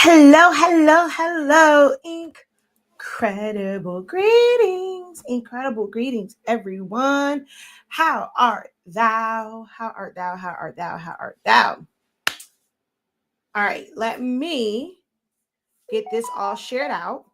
Hello, hello, hello. Incredible greetings, everyone. How art thou? How art thou? How art thou? How art thou? All right, let me get this all shared out,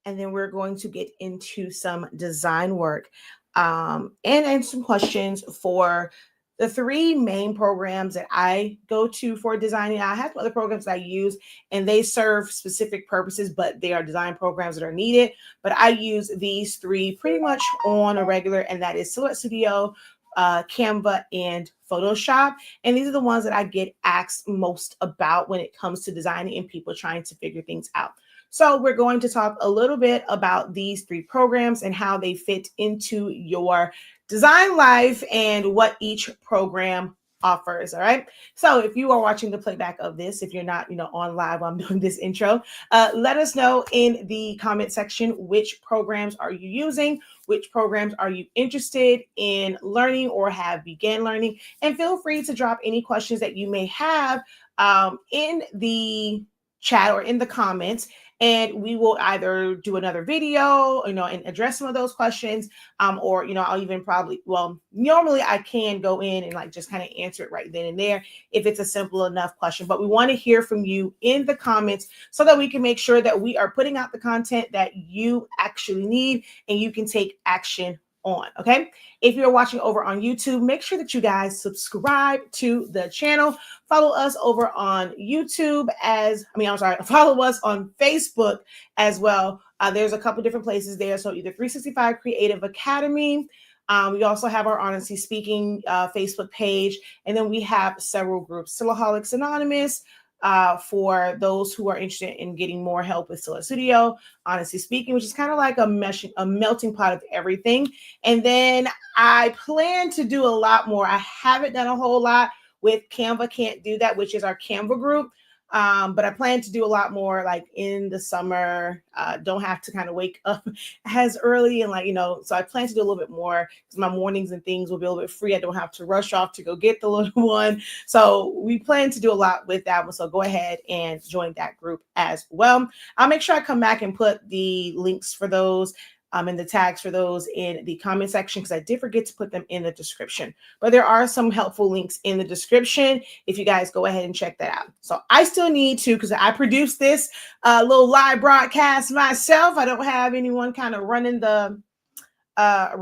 and then we're going to get into some design work and some questions for the three main programs that I go to for designing. I have other programs that I use, and they serve specific purposes, but they are design programs that are needed. But I use these three pretty much on a regular, and that is Silhouette Studio, Canva, and Photoshop. And these are the ones that I get asked most about when it comes to designing and people trying to figure things out. So we're going to talk a little bit about these three programs and how they fit into your design life and what each program offers. All right. So if you are watching the playback of this, if you're not, on live while I'm doing this intro, let us know in the comment section which programs are you using, which programs are you interested in learning or have began learning, and feel free to drop any questions that you may have in the chat or in the comments, and we will either do another video, and address some of those questions, or I'll even normally I can go in and just kind of answer it right then and there if it's a simple enough question. But we want to hear from you in the comments so that we can make sure that we are putting out the content that you actually need and you can take action on. Okay. If you're watching over on YouTube, make sure that you guys subscribe to the channel. Follow us over on YouTube follow us on Facebook as well. There's a couple different places there. So either 365 Creative Academy. We also have our Honestly Speaking Facebook page. And then we have several groups. Silaholics Anonymous, for those who are interested in getting more help with Silhouette Studio, Honestly Speaking, which is kind of like a melting pot of everything. And then I plan to do a lot more. I haven't done a whole lot with Canva Can't Do That, which is our Canva group. But I plan to do a lot more like in the summer. Don't have to kind of wake up as early and so I plan to do a little bit more because my mornings and things will be a little bit free. I don't have to rush off to go get the little one. So we plan to do a lot with that one. So go ahead and join that group as well. I'll make sure I come back and put the links for those and the tags for those in the comment section, because I did forget to put them in the description. But there are some helpful links in the description if you guys go ahead and check that out. So I still need to, because I produced this little live broadcast myself. I don't have anyone kind of running the back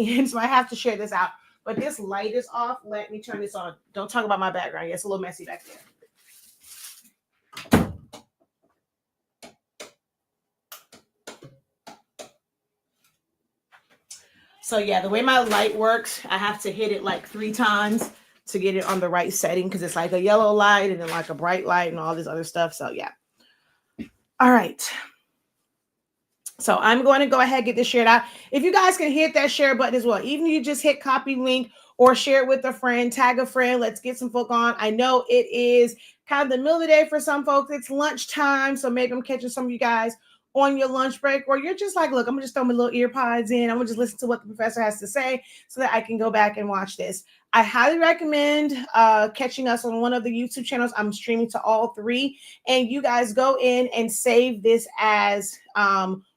end, so I have to share this out. But this light is off. Let me turn this on. Don't talk about my background. It's a little messy back there. So yeah, the way my light works, I have to hit it like 3 times to get it on the right setting, because it's like a yellow light and then like a bright light and all this other stuff. So yeah. All right. So I'm going to go ahead and get this shared out. If you guys can hit that share button as well, even if you just hit copy link or share it with a friend, tag a friend, let's get some folk on. I know it is kind of the middle of the day for some folks. It's lunchtime, so maybe I'm catching some of you guys on your lunch break, or you're just like, look, I'm gonna just throw my little ear pods in. I'm gonna just listen to what the professor has to say so that I can go back and watch this. I highly recommend catching us on one of the YouTube channels. I'm streaming to all three, and you guys go in and save this as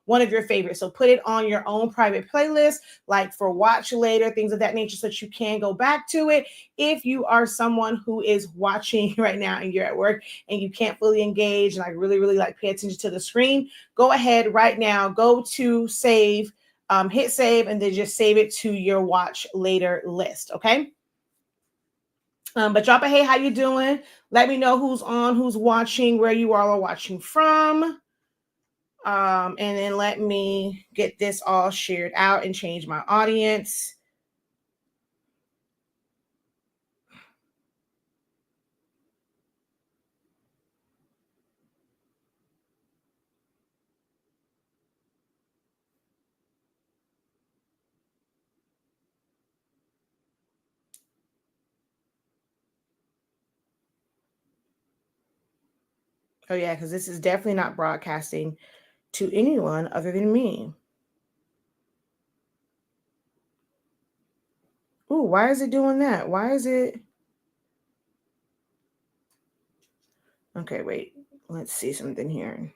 one of your favorites. So put it on your own private playlist, like for watch later, things of that nature, so that you can go back to it. If you are someone who is watching right now and you're at work and you can't fully engage and really pay attention to the screen, go ahead right now, go to save, hit save, and then just save it to your watch later list. Okay. But drop a hey, how you doing? Let me know who's on, who's watching, where you all are watching from. And then let me get this all shared out and change my audience. Oh yeah, because this is definitely not broadcasting to anyone other than me. Ooh, why is it doing that? Why is it? Okay, wait. Let's see something here.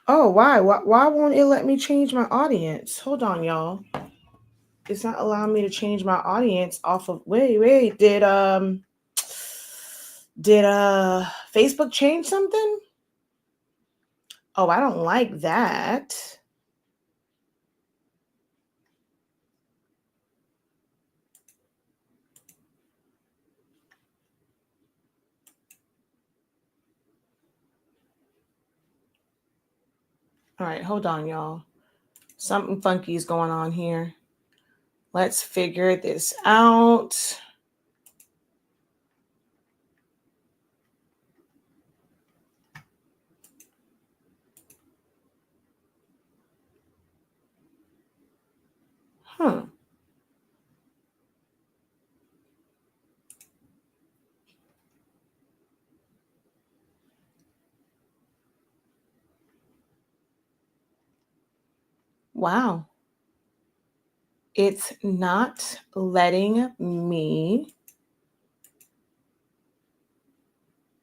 Oh, why? Why won't it let me change my audience? Hold on, y'all. It's not allowing me to change my audience off of wait. Did Facebook change something? Oh, I don't like that. All right, hold on, y'all. Something funky is going on here. Let's figure this out. Wow. It's not letting me.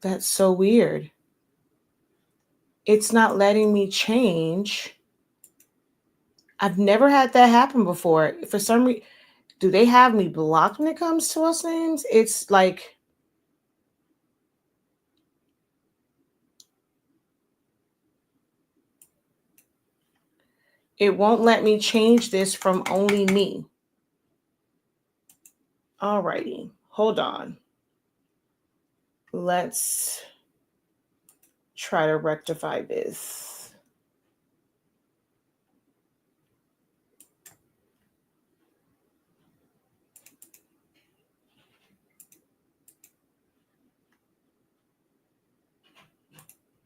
That's so weird. It's not letting me change. I've never had that happen before. For some reason, do they have me blocked when it comes to us names? It's like it won't let me change this from only me. Alrighty, hold on. Let's try to rectify this.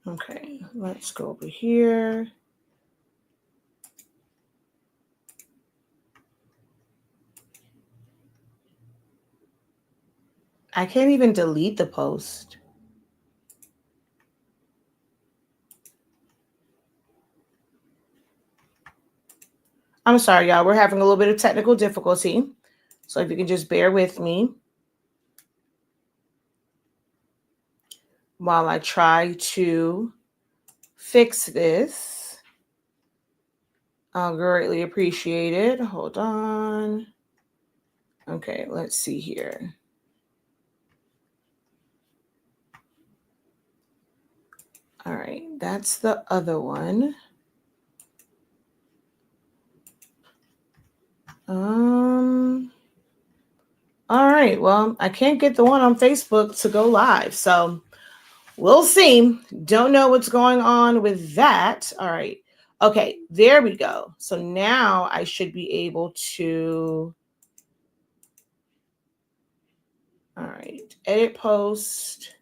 Okay, let's go over here. I can't even delete the post. I'm sorry, y'all. We're having a little bit of technical difficulty. So if you can just bear with me while I try to fix this. I'll greatly appreciate it. Hold on. Okay, let's see here. All right, that's the other one. All right, well, I can't get the one on Facebook to go live, so we'll see. Don't know what's going on with that. All right. Okay, there we go. So now I should be able to. All right, edit post.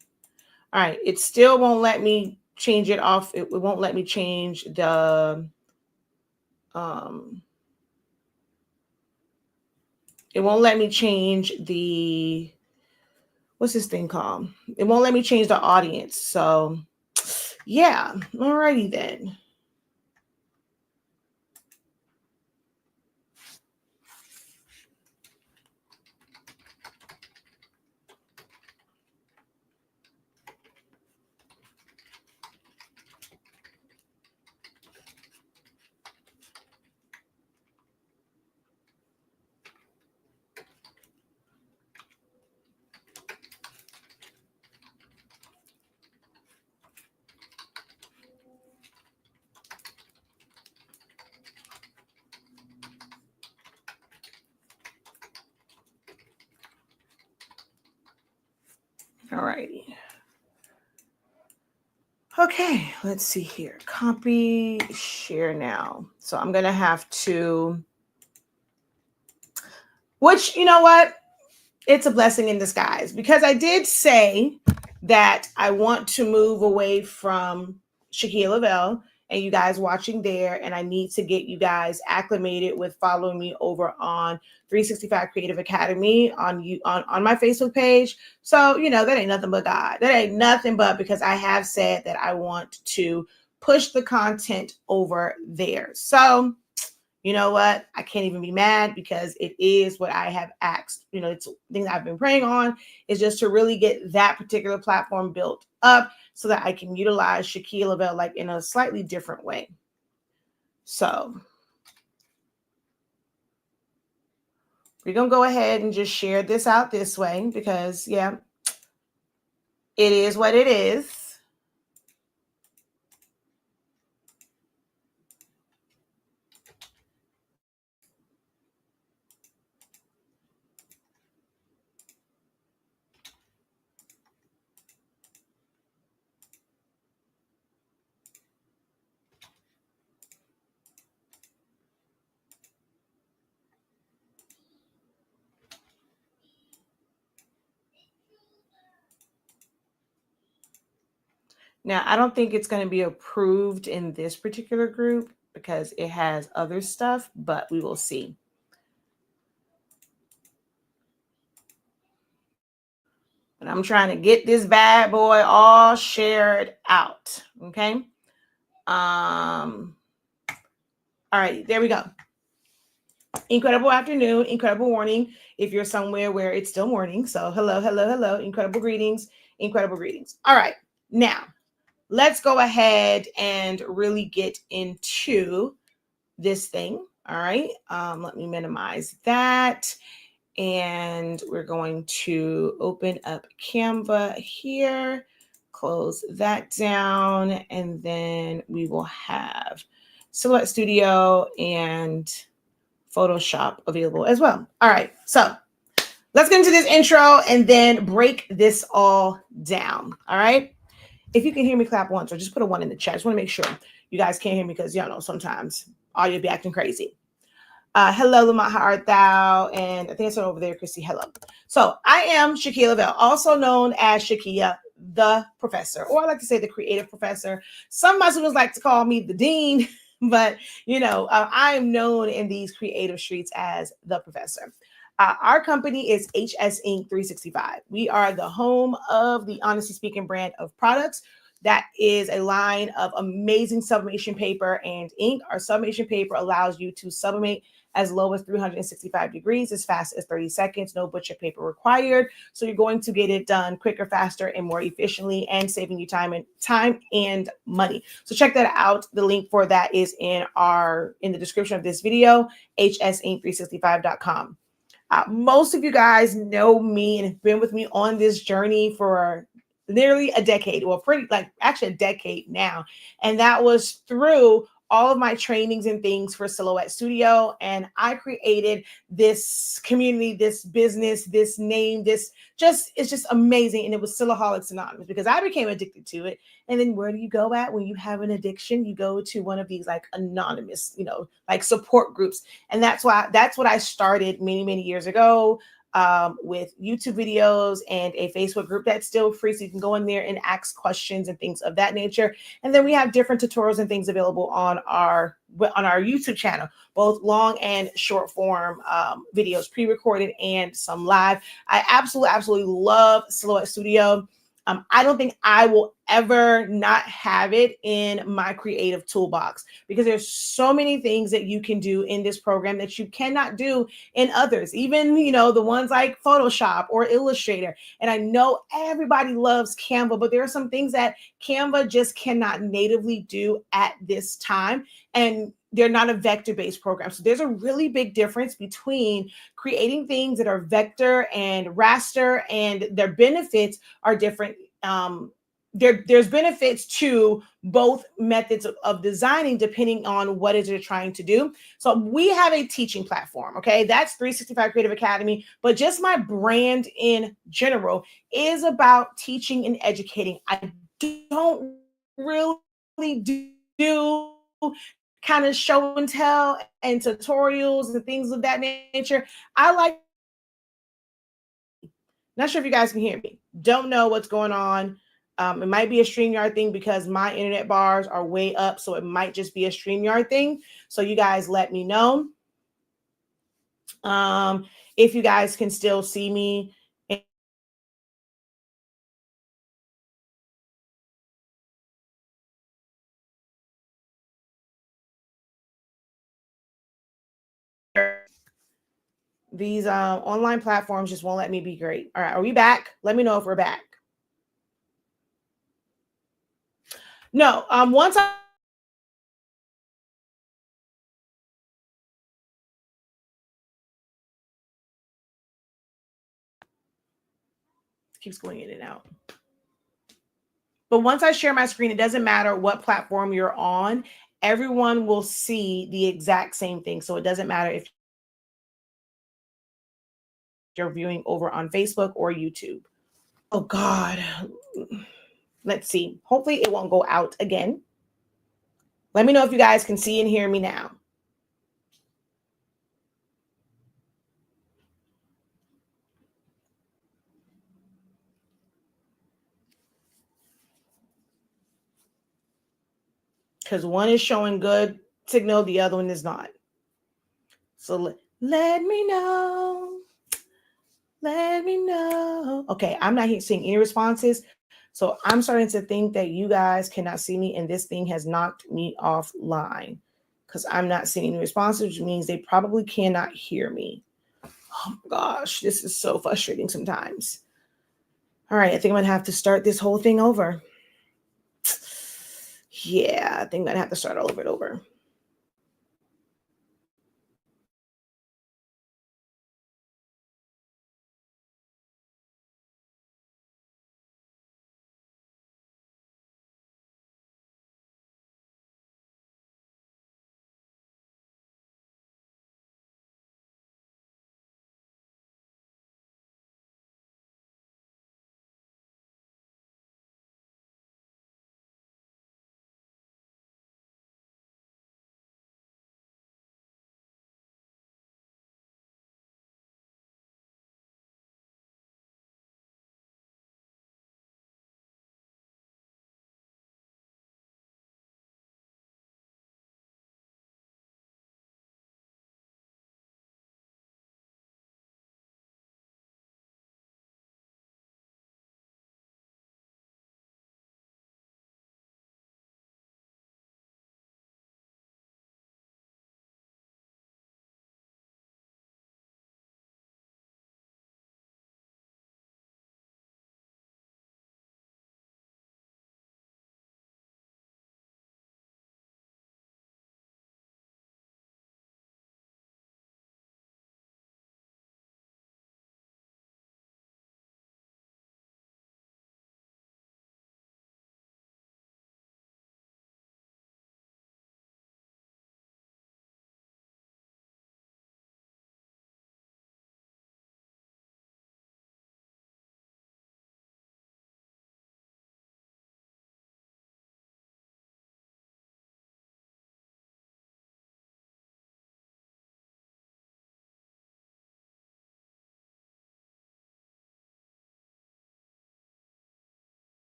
All right, it still won't let me change it off. It won't let me change the it won't let me change the what's this thing called? It won't let me change the audience. So yeah, alrighty then. Alrighty. Okay, let's see here. Copy, share now. So I'm going to have to, which, you know what? It's a blessing in disguise because I did say that I want to move away from Shakeya Lavelle and you guys watching there. And I need to get you guys acclimated with following me over on 365 Creative Academy on my Facebook page. So, you know, that ain't nothing but God. That ain't nothing but because I have said that I want to push the content over there. So, you know what? I can't even be mad because it is what I have asked. You know, it's things I've been praying on is just to really get that particular platform built up so that I can utilize Shakeya Lavelle like in a slightly different way. So we're going to go ahead and just share this out this way because, yeah, it is what it is. Now, I don't think it's going to be approved in this particular group because it has other stuff, but we will see. And I'm trying to get this bad boy all shared out. Okay. All right, there we go. Incredible afternoon, incredible morning. If you're somewhere where it's still morning. So hello, hello, hello. Incredible greetings, incredible greetings. All right, now let's go ahead and really get into this thing. All right, let me minimize that. And we're going to open up Canva here, close that down, and then we will have Silhouette Studio and Photoshop available as well. All right, so let's get into this intro and then break this all down. All right. If you can hear me, clap once or just put a 1 in the chat. I just want to make sure you guys can't hear me because y'all know sometimes audio be acting crazy. Hello, Lamont, how art thou? And I think it's over there, Christy. Hello. So I am Shakeya Lavelle, also known as Shakeya, the professor, or I like to say the creative professor. Some of my students like to call me the dean, but you know, I am known in these creative streets as the professor. Our company is HS Inc. 365. We are the home of the Honestly Speaking brand of products. That is a line of amazing sublimation paper and ink. Our sublimation paper allows you to sublimate as low as 365 degrees, as fast as 30 seconds, no butcher paper required. So you're going to get it done quicker, faster, and more efficiently, and saving you time and money. So check that out. The link for that is in the description of this video, hsinc365.com. Most of you guys know me and have been with me on this journey for nearly a decade, well, actually a decade now. And that was through all of my trainings and things for Silhouette Studio. And I created this community, this business, this name, it's just amazing. And it was Silaholics Anonymous because I became addicted to it. And then where do you go at when you have an addiction? You go to one of these like anonymous, like support groups. And that's what I started many, many years ago. With YouTube videos and a Facebook group that's still free. So you can go in there and ask questions and things of that nature. And then we have different tutorials and things available on our YouTube channel, both long and short form videos, pre-recorded and some live. I absolutely love Silhouette Studio. I don't think I will ever not have it in my creative toolbox because there's so many things that you can do in this program that you cannot do in others, even, the ones like Photoshop or Illustrator. And I know everybody loves Canva, but there are some things that Canva just cannot natively do at this time. And they're not a vector-based program. So there's a really big difference between creating things that are vector and raster, and their benefits are different. There's benefits to both methods of designing depending on what it is you're trying to do. So we have a teaching platform, okay? That's 365 Creative Academy, but just my brand in general is about teaching and educating. I don't really do kind of show and tell and tutorials and things of that nature. Not sure if you guys can hear me. Don't know what's going on. It might be a StreamYard thing because my internet bars are way up. So it might just be a StreamYard thing. So you guys let me know. If you guys can still see me. These online platforms just won't let me be great. All right, are we back? Let me know if we're back. No, once I keeps going in and out. But once I share my screen, it doesn't matter what platform you're on, everyone will see the exact same thing. So it doesn't matter if you're viewing over on Facebook or YouTube. Oh God. Let's see. Hopefully it won't go out again. Let me know if you guys can see and hear me now. Because one is showing good signal, the other one is not. So let me know. Let me know. Okay, I'm not seeing any responses. So I'm starting to think that you guys cannot see me and this thing has knocked me offline because I'm not seeing any responses, which means they probably cannot hear me. Oh my gosh, this is so frustrating sometimes. All right, I think I'm going to have to start this whole thing over. Yeah, I think I'm going to have to start all over it over.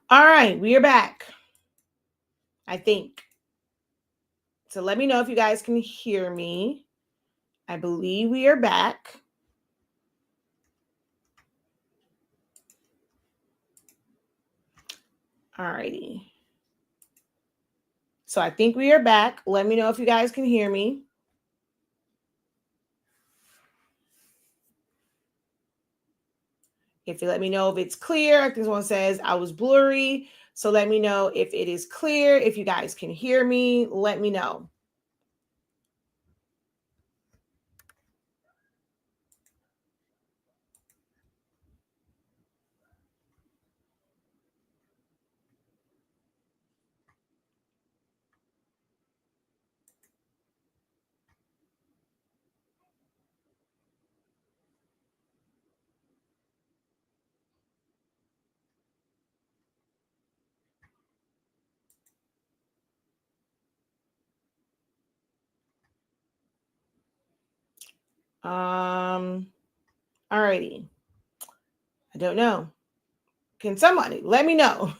All right, we are back, I think. So let me know if you guys can hear me. I believe we are back. All righty. So I think we are back. Let me know if you guys can hear me. If you let me know if it's clear, I think this one says I was blurry. So let me know if it is clear. If you guys can hear me, let me know. Alrighty. I don't know. Can somebody let me know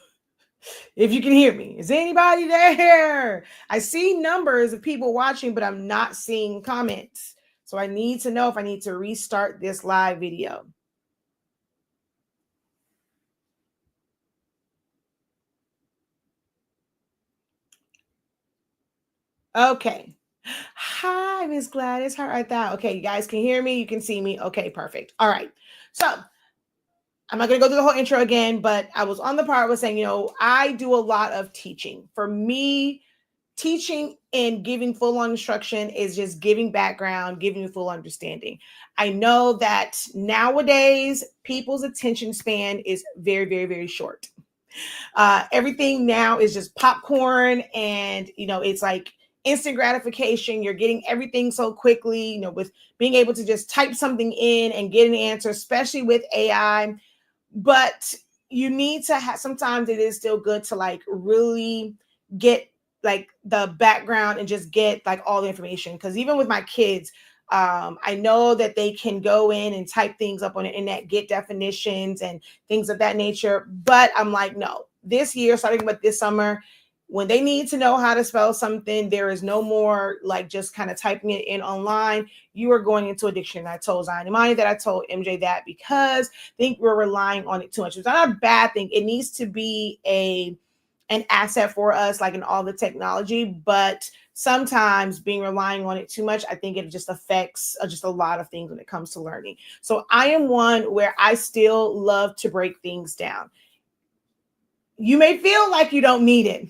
if you can hear me? Is anybody there? I see numbers of people watching, but I'm not seeing comments. So I need to know if I need to restart this live video. Okay. Hi, Miss Gladys. How art thou? Okay, you guys can hear me. You can see me. Okay, perfect. All right. So I'm not going to go through the whole intro again, but I was on the part was saying, I do a lot of teaching. For me, teaching and giving full on instruction is just giving background, giving you full understanding. I know that nowadays people's attention span is very, very, very short. Everything now is just popcorn, and it's like instant gratification. You're getting everything so quickly, with being able to just type something in and get an answer, especially with AI. But you need to have, sometimes it is still good to like really get like the background and just get like all the information, because even with my kids, I know that they can go in and type things up on the internet, get definitions and things of that nature. But I'm like, no, this year, starting with this summer, when they need to know how to spell something, there is no more like just kind of typing it in online. You are going into a dictionary. I told Zion Imani that, I told MJ that, because I think we're relying on it too much. It's not a bad thing. It needs to be an asset for us, like in all the technology, but sometimes being relying on it too much, I think it just affects just a lot of things when it comes to learning. So I am one where I still love to break things down. You may feel like you don't need it,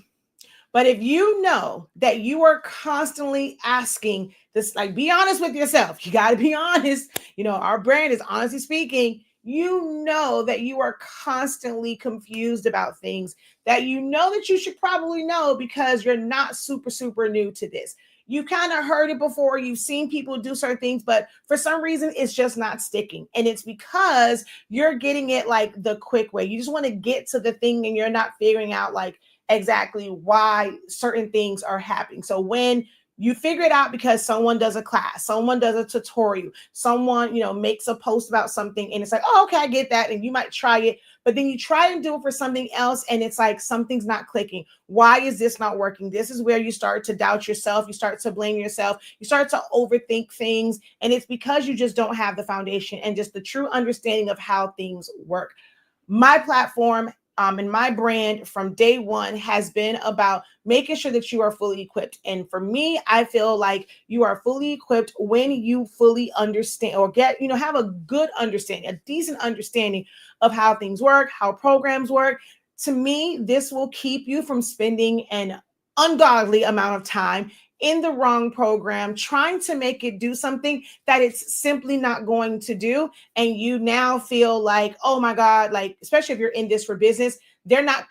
but if you know that you are constantly asking this, like, be honest with yourself. You got to be honest. Our brand is honestly speaking. You know that you are constantly confused about things that that you should probably know, because you're not super, super new to this. You kind of heard it before. You've seen people do certain things, but for some reason, it's just not sticking. And it's because you're getting it like the quick way. You just want to get to the thing and you're not figuring out like exactly why certain things are happening. So when you figure it out because someone does a class, someone does a tutorial, someone, makes a post about something, and it's like, oh, okay, I get that. And you might try it, but then you try and do it for something else, and it's like something's not clicking. Why is this not working? This is where you start to doubt yourself. You start to blame yourself. You start to overthink things. And it's because you just don't have the foundation and just the true understanding of how things work. My platform and my brand from day one has been about making sure that you are fully equipped. And for me, I feel like you are fully equipped when you fully understand, or have a good understanding, a decent understanding of how things work, how programs work. To me, this will keep you from spending an ungodly amount of time in the wrong program, trying to make it do something that it's simply not going to do. And you now feel like, oh my God, like, especially if you're in this for business, they're not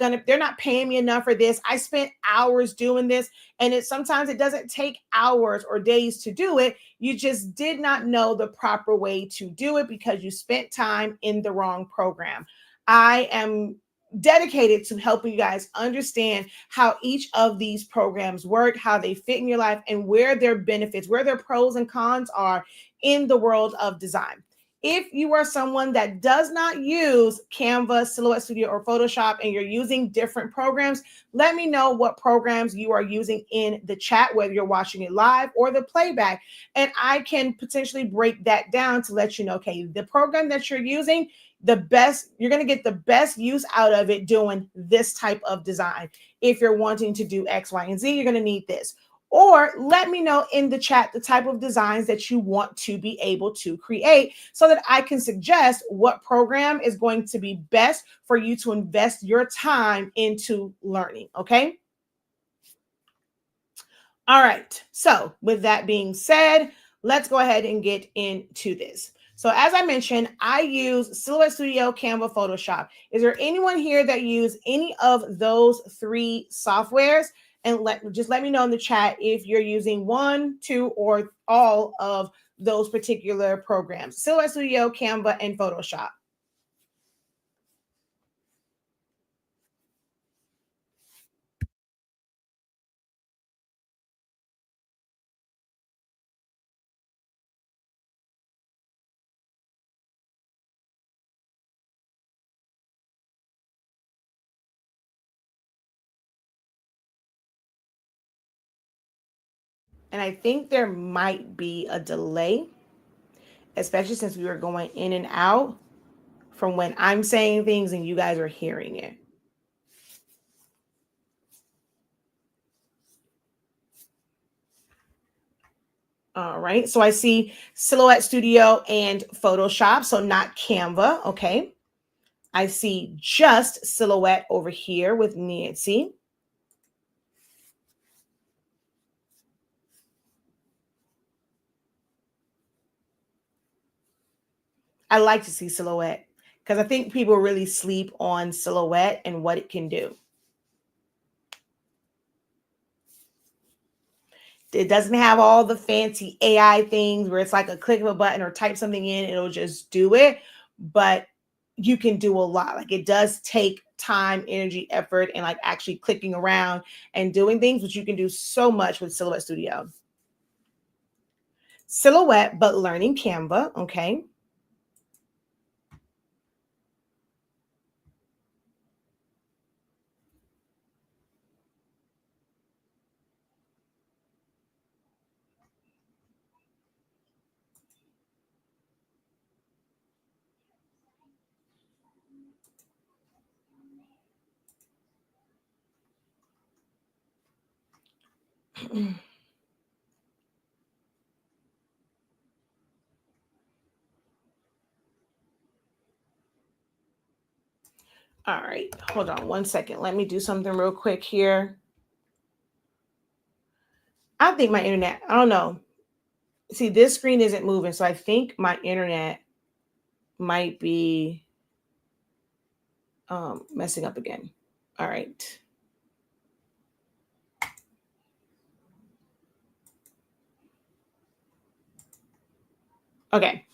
paying me enough for this. I spent hours doing this. And sometimes it doesn't take hours or days to do it. You just did not know the proper way to do it because you spent time in the wrong program. I am dedicated to helping you guys understand how each of these programs work, how they fit in your life, and where their benefits, where their pros and cons are in the world of design. If you are someone that does not use Canva, Silhouette Studio, or Photoshop, and you're using different programs, let me know what programs you are using in the chat, whether you're watching it live or the playback, and I can potentially break that down to let you know, okay, the program that you're using, you're going to get the best use out of it doing this type of design. If you're wanting to do X, Y, and Z, you're going to need this. Or let me know in the chat the type of designs that you want to be able to create so that I can suggest what program is going to be best for you to invest your time into learning. Okay. All right. So with that being said, let's go ahead and get into this. So as I mentioned, I use Silhouette Studio, Canva, Photoshop. Is there anyone here that use any of those three softwares? And let me know in the chat if you're using one, two, or all of those particular programs. Silhouette Studio, Canva, and Photoshop. And I think there might be a delay, especially since we were going in and out from when I'm saying things and you guys are hearing it. All right. So I see Silhouette Studio and Photoshop. So not Canva. Okay. I see just Silhouette over here with Nancy. I like to see Silhouette because I think people really sleep on Silhouette and what it can do. It doesn't have all the fancy AI things where it's like a click of a button or type something in, it'll just do it. But you can do a lot. Like it does take time, energy, effort, and like actually clicking around and doing things, which you can do so much with Silhouette Studio. Silhouette, but learning Canva. Okay. All right, hold on one second. Let me do something real quick here. I think my internet, I don't know. See, this screen isn't moving, so I think my internet might be messing up again. All right. Okay.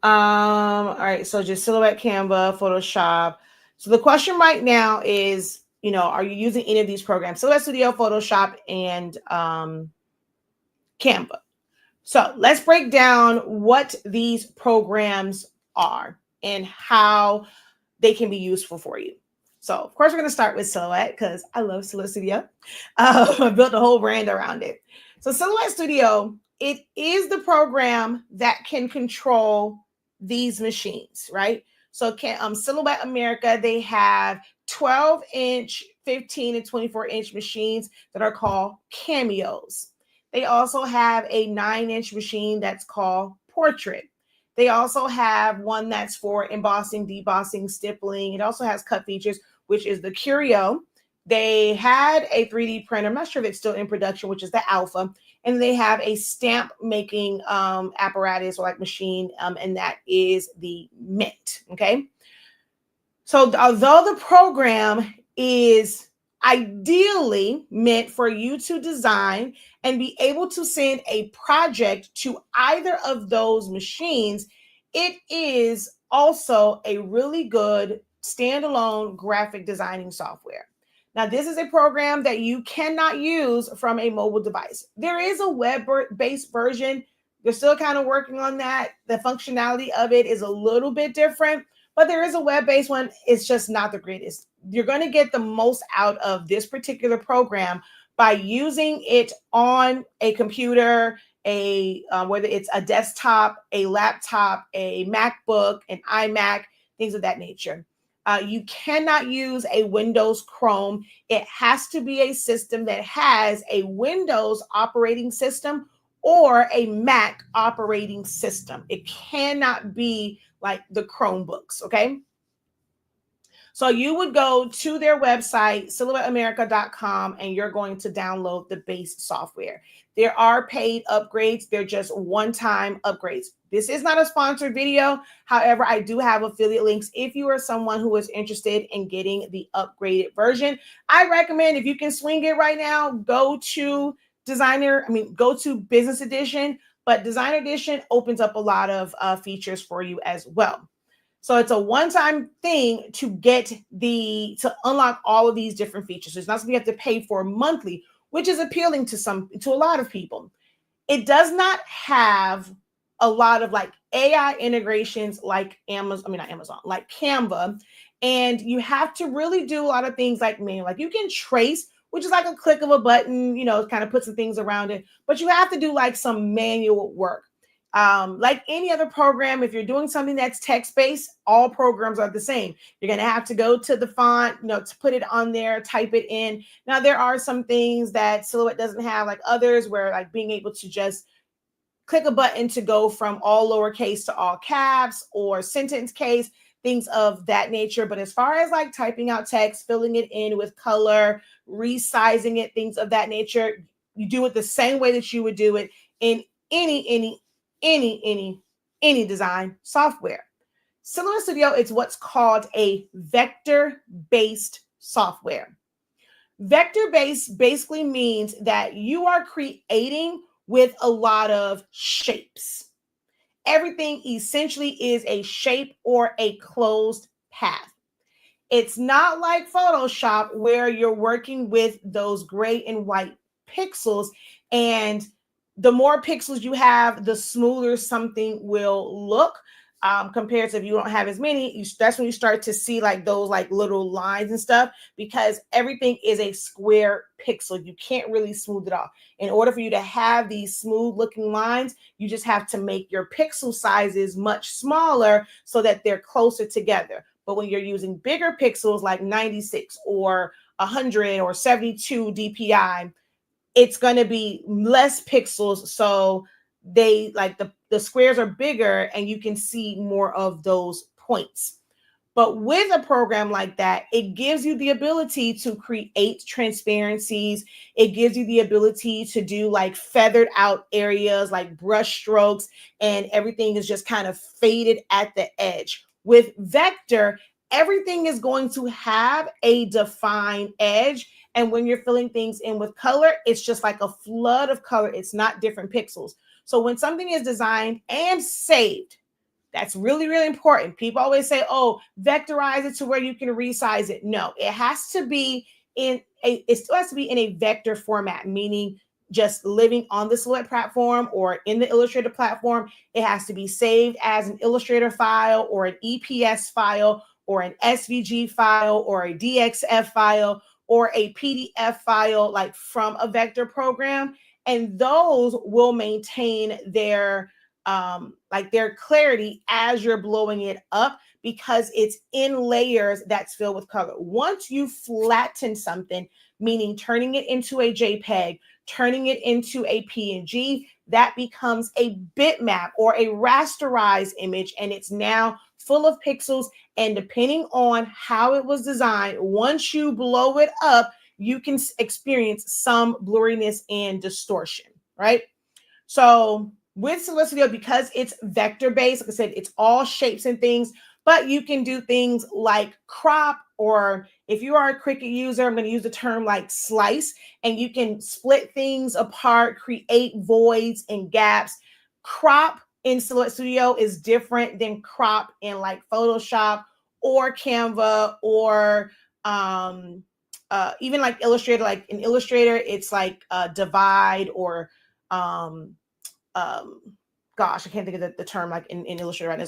All right, so just Silhouette, Canva, Photoshop. So the question right now is, are you using any of these programs? Silhouette Studio, Photoshop, and Canva. So let's break down what these programs are and how they can be useful for you. So, of course, we're going to start with Silhouette because I love Silhouette Studio. I built a whole brand around it. So, Silhouette Studio, it is the program that can control these machines, right? So, Silhouette America, they have 12-inch, 15 and 24-inch machines that are called cameos. They also have a 9-inch machine that's called Portrait. They also have one that's for embossing, debossing, stippling. It also has cut features, which is the Curio. They had a 3D printer. I'm not sure if it's still in production, which is the Alpha. And they have a stamp making apparatus or like machine, and that is the Mint. Okay. So although the program is ideally meant for you to design and be able to send a project to either of those machines, it is also a really good standalone graphic designing software. Now, this is a program that you cannot use from a mobile device. There is a web-based version. They're still kind of working on that. The functionality of it is a little bit different, but there is a web-based one. It's just not the greatest. You're going to get the most out of this particular program by using it on a computer, whether it's a desktop, a laptop, a MacBook, an iMac, things of that nature. You cannot use a Windows Chrome. It has to be a system that has a Windows operating system or a Mac operating system. It cannot be like the Chromebooks, okay? So you would go to their website, silhouetteamerica.com, and you're going to download the base software. There are paid upgrades. They're just one-time upgrades. This is not a sponsored video. However, I do have affiliate links. If you are someone who is interested in getting the upgraded version, I recommend if you can swing it right now, go to Business Edition, but Designer Edition opens up a lot of features for you as well. So it's a one-time thing to to unlock all of these different features. So it's not something you have to pay for monthly, which is appealing to a lot of people. It does not have a lot of like AI integrations like like Canva. And you have to really do a lot of things like manual. Like you can trace, which is like a click of a button, kind of put some things around it, but you have to do like some manual work. Like any other program, if you're doing something that's text-based, all programs are the same. You're going to have to go to the font, to put it on there, type it in. Now, there are some things that Silhouette doesn't have, like others, where like being able to just click a button to go from all lowercase to all caps or sentence case, things of that nature. But as far as like typing out text, filling it in with color, resizing it, things of that nature, you do it the same way that you would do it in any design software. Silhouette Studio is what's called a vector-based software. Vector-based basically means that you are creating with a lot of shapes. Everything essentially is a shape or a closed path. It's not like Photoshop where you're working with those gray and white pixels, and the more pixels you have, the smoother something will look. Compared to if you don't have as many, that's when you start to see like those like little lines and stuff, because everything is a square pixel. You can't really smooth it off. In order for you to have these smooth looking lines, you just have to make your pixel sizes much smaller so that they're closer together. But when you're using bigger pixels like 96 or 100 or 72 DPI, it's going to be less pixels. So they like the squares are bigger and you can see more of those points. But with a program like that, it gives you the ability to create transparencies. It gives you the ability to do like feathered out areas, like brush strokes, and everything is just kind of faded at the edge. With Vector, everything is going to have a defined edge. And when you're filling things in with color, it's just like a flood of color. It's not different pixels. So when something is designed and saved, that's really, really important. People always say, oh, vectorize it to where you can resize it. No, it has to be it still has to be in a vector format, meaning just living on the Silhouette platform or in the Illustrator platform. It has to be saved as an Illustrator file or an EPS file or an SVG file or a DXF file or a PDF file, like from a vector program. And those will maintain their like their clarity as you're blowing it up, because it's in layers that's filled with color. Once you flatten something, meaning turning it into a JPEG, turning it into a PNG, that becomes a bitmap or a rasterized image, and it's now full of pixels. And depending on how it was designed, once you blow it up, you can experience some blurriness and distortion, right? So with Silhouette Studio, because it's vector-based, like I said, it's all shapes and things, but you can do things like crop, or if you are a Cricut user, I'm going to use the term like slice, and you can split things apart, create voids and gaps. Crop in Silhouette Studio is different than crop in like Photoshop or Canva or even like Illustrator. Like in Illustrator, it's like divide or gosh, I can't think of the term like in Illustrator right now.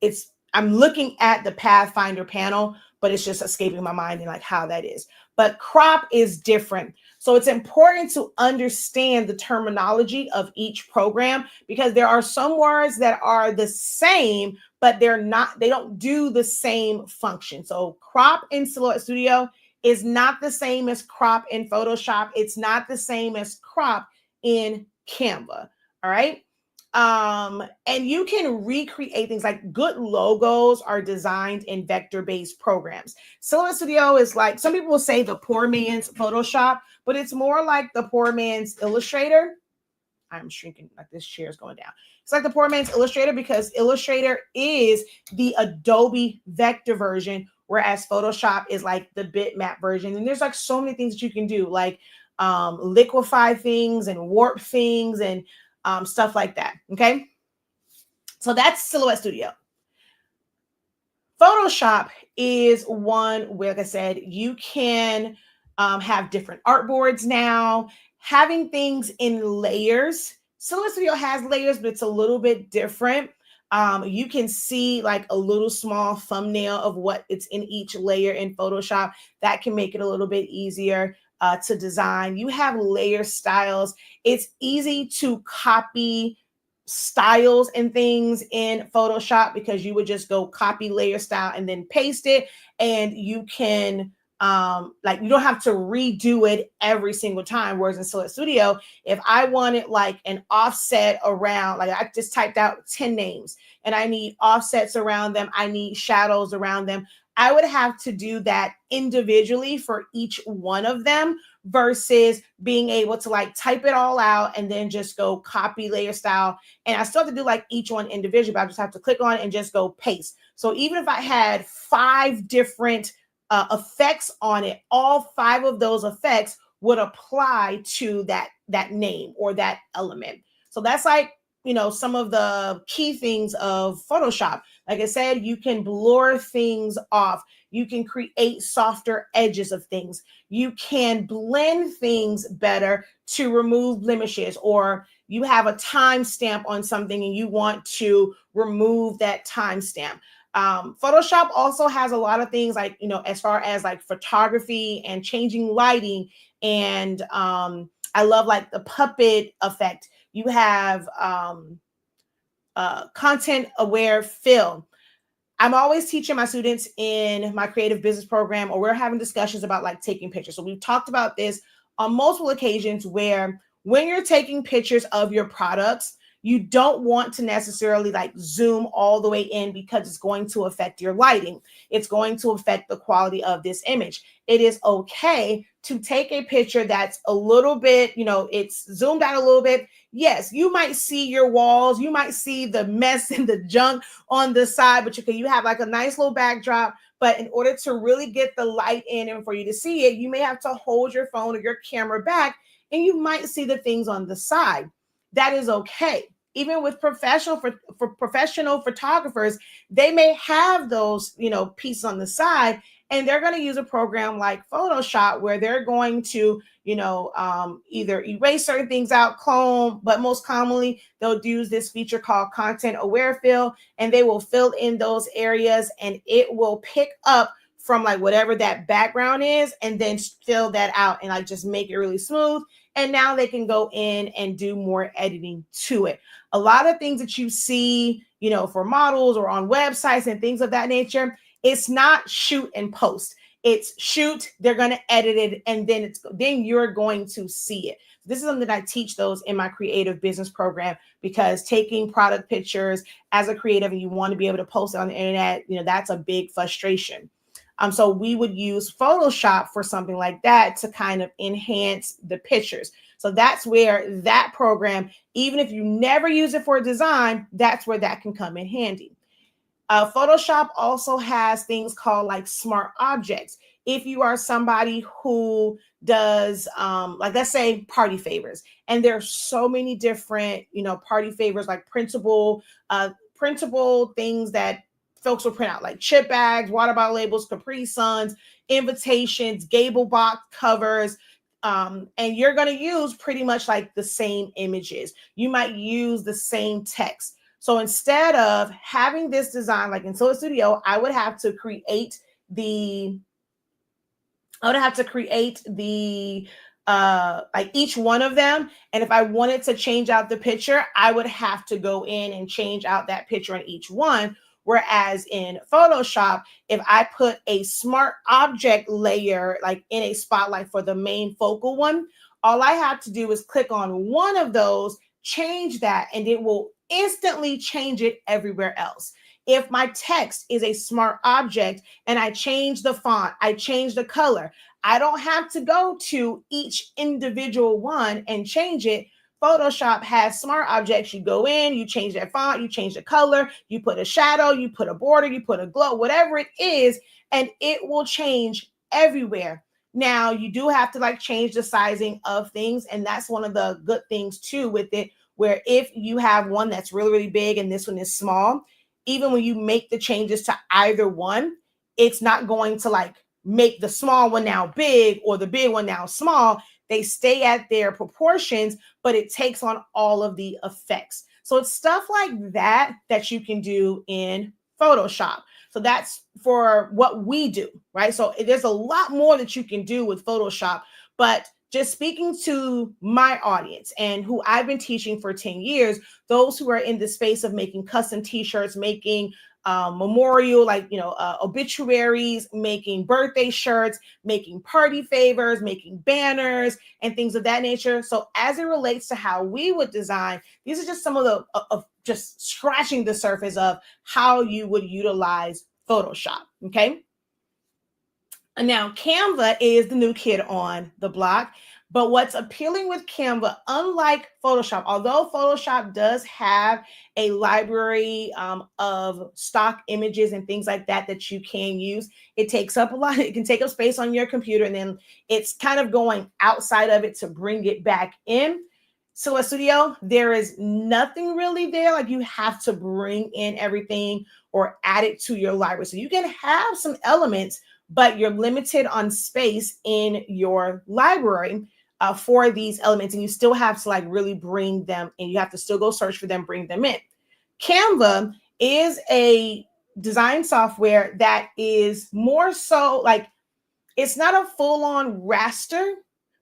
It's I'm looking at the Pathfinder panel, but it's just escaping my mind and like how that is. But crop is different. So it's important to understand the terminology of each program, because there are some words that are the same, but they don't do the same function. So crop in Silhouette Studio is not the same as crop in Photoshop. It's not the same as crop in Canva. All right. And you can recreate things. Like good logos are designed in vector-based programs. Silhouette Studio is like, some people will say the poor man's Photoshop, but it's more like the poor man's Illustrator. I'm shrinking, like this chair is going down. It's like the poor man's Illustrator, because Illustrator is the Adobe vector version, whereas Photoshop is like the bitmap version. And there's like so many things that you can do, like liquefy things and warp things and stuff like that. Okay. So that's Silhouette Studio. Photoshop is one where, like I said, you can have different artboards now, having things in layers. Silhouette Studio has layers, but it's a little bit different. You can see like a little small thumbnail of what it's in each layer in Photoshop. That can make it a little bit easier to design. You have layer styles. It's easy to copy styles and things in Photoshop, because you would just go copy layer style and then paste it, and you can like you don't have to redo it every single time. Whereas in Silhouette Studio, if I wanted like an offset around, like I just typed out 10 names and I need offsets around them, I need shadows around them, I would have to do that individually for each one of them versus being able to like type it all out and then just go copy layer style. And I still have to do like each one individually, but I just have to click on it and just go paste. So even if I had 5 different effects on it, all 5 of those effects would apply to that name or that element. So that's like, some of the key things of Photoshop. Like I said, you can blur things off. You can create softer edges of things. You can blend things better to remove blemishes, or you have a timestamp on something and you want to remove that timestamp. Photoshop also has a lot of things like, as far as like photography and changing lighting. And I love like the puppet effect. You have content aware fill. I'm always teaching my students in my creative business program, or we're having discussions about like taking pictures. So we've talked about this on multiple occasions where when you're taking pictures of your products, you don't want to necessarily like zoom all the way in because it's going to affect your lighting. It's going to affect the quality of this image. It is okay to take a picture that's a little bit, it's zoomed out a little bit. Yes, you might see your walls, you might see the mess and the junk on the side, but you have like a nice little backdrop. But in order to really get the light in and for you to see it, you may have to hold your phone or your camera back and you might see the things on the side. That is okay. Even with professional photographers, they may have those, pieces on the side, and they're going to use a program like Photoshop where they're going to, either erase certain things out, clone, but most commonly they'll use this feature called content aware fill, and they will fill in those areas and it will pick up from like whatever that background is and then fill that out and like just make it really smooth. And now they can go in and do more editing to it. A lot of things that you see, for models or on websites and things of that nature, it's not shoot and post. It's shoot, they're going to edit it, and then you're going to see it. This is something that I teach those in my creative business program, because taking product pictures as a creative and you want to be able to post it on the internet, that's a big frustration. So we would use Photoshop for something like that to kind of enhance the pictures. So that's where that program, even if you never use it for design, that's where that can come in handy. Photoshop also has things called like smart objects. If you are somebody who does, like let's say party favors, and there's so many different, party favors, like printable things that folks will print out, like chip bags, water bottle labels, Capri Suns, invitations, gable box covers. And you're going to use pretty much like the same images. You might use the same text. So instead of having this design, like in Silhouette Studio, I would have to create the like each one of them. And if I wanted to change out the picture, I would have to go in and change out that picture on each one. Whereas in Photoshop, if I put a smart object layer like in a spotlight for the main focal one, all I have to do is click on one of those, change that, and it will instantly change it everywhere else. If my text is a smart object and I change the font, I change the color, I don't have to go to each individual one and change it. Photoshop has smart objects. You go in, you change that font, you change the color, you put a shadow, you put a border, you put a glow, whatever it is, and it will change everywhere. Now, you do have to like change the sizing of things, and that's one of the good things too with it, where if you have one that's really, really big and this one is small, even when you make the changes to either one, it's not going to like make the small one now big or the big one now small. They stay at their proportions, but it takes on all of the effects. So it's stuff like that that you can do in Photoshop. So that's for what we do, right? So there's a lot more that you can do with Photoshop, but just speaking to my audience and who I've been teaching for 10 years, those who are in the space of making custom t-shirts, making memorial, like, obituaries, making birthday shirts, making party favors, making banners, and things of that nature. So as it relates to how we would design, these are just some of the of just scratching the surface of how you would utilize Photoshop. Okay. And now Canva is the new kid on the block. But what's appealing with Canva, unlike Photoshop, although Photoshop does have a library of stock images and things like that that you can use, it takes up a lot. It can take up space on your computer, and then it's kind of going outside of it to bring it back in. So a studio, there is nothing really there. Like, you have to bring in everything or add it to your library. So you can have some elements, but you're limited on space in your library for these elements, and you still have to like really bring them in. You have to still go search for them, bring them in. Canva is a design software that is more so like, it's not a full-on raster,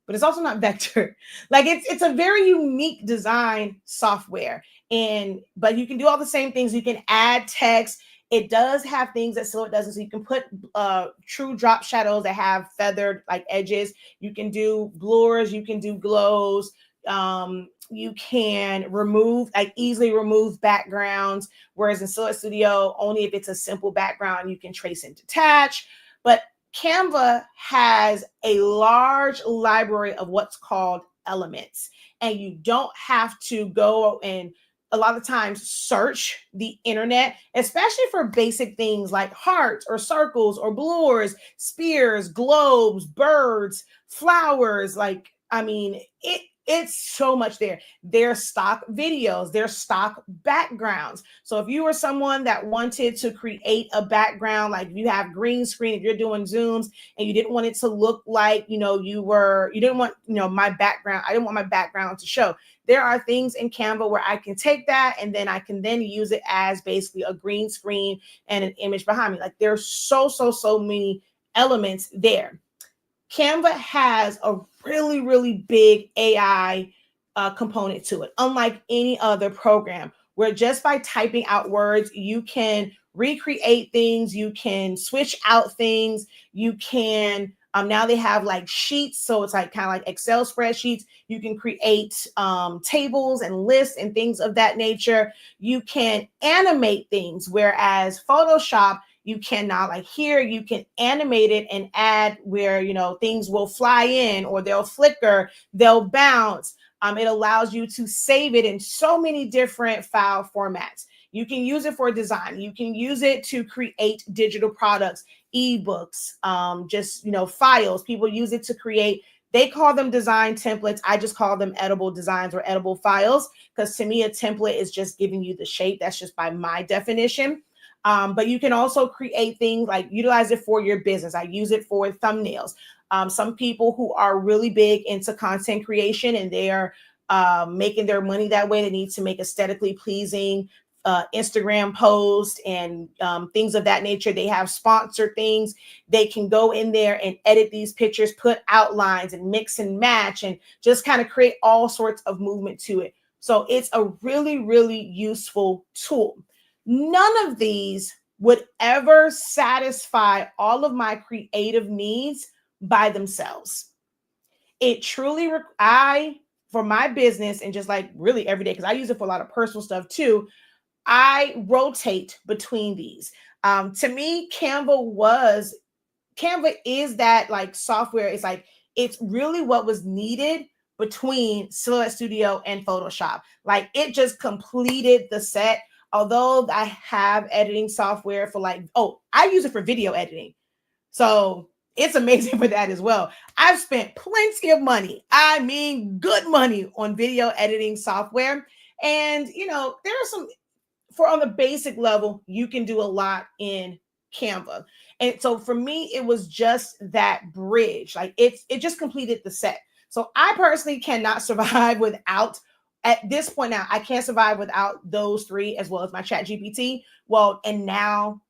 but it's also not vector. Like, it's a very unique design software. But you can do all the same things. You can add text. It does have things that Silhouette doesn't. So you can put true drop shadows that have feathered like edges. You can do blurs. You can do glows. You can easily remove backgrounds. Whereas in Silhouette Studio, only if it's a simple background, you can trace and detach. But Canva has a large library of what's called elements, and you don't have to go and a lot of times search the internet, especially for basic things like hearts or circles or blurs, spears, globes, birds, flowers. Like, I mean, it's so much there. There's stock videos, there's stock backgrounds. So if you were someone that wanted to create a background, like you have green screen, if you're doing Zooms and you didn't want it to look like, you didn't want, my background, I didn't want my background to show. There are things in Canva where I can take that and then I can then use it as basically a green screen and an image behind me. Like, there's so many elements there. Canva has a really, really big AI component to it, unlike any other program, where just by typing out words, you can recreate things, you can switch out things, you can, now they have like sheets, so it's like kind of like Excel spreadsheets. You can create tables and lists and things of that nature. You can animate things, whereas Photoshop, you cannot. Like, here you can animate it and add where things will fly in or they'll flicker, they'll bounce. It allows you to save it in so many different file formats. You can use it for design. You can use it to create digital products, ebooks, files. People use it to create, they call them design templates. I just call them edible designs or edible files, because to me, a template is just giving you the shape. That's just by my definition. But you can also create things like utilize it for your business. I use it for thumbnails. Some people who are really big into content creation and they are making their money that way, they need to make aesthetically pleasing Instagram posts and things of that nature. They have sponsored things. They can go in there and edit these pictures, put outlines and mix and match and just kind of create all sorts of movement to it. So it's a really, really useful tool. None of these would ever satisfy all of my creative needs by themselves. It truly, for my business and just like really every day, because I use it for a lot of personal stuff too, I rotate between these. To me, Canva is that like software. It's like, it's really what was needed between Silhouette Studio and Photoshop. Like, it just completed the set. Although I have editing software for I use it for video editing. So it's amazing for that as well. I've spent plenty of money, I mean good money, on video editing software. And, there are some, on the basic level, you can do a lot in Canva. And so for me, it was just that bridge. Like, it just completed the set. So I personally cannot survive without, at this point now, I can't survive without those three, as well as my Chat GPT. Well, and now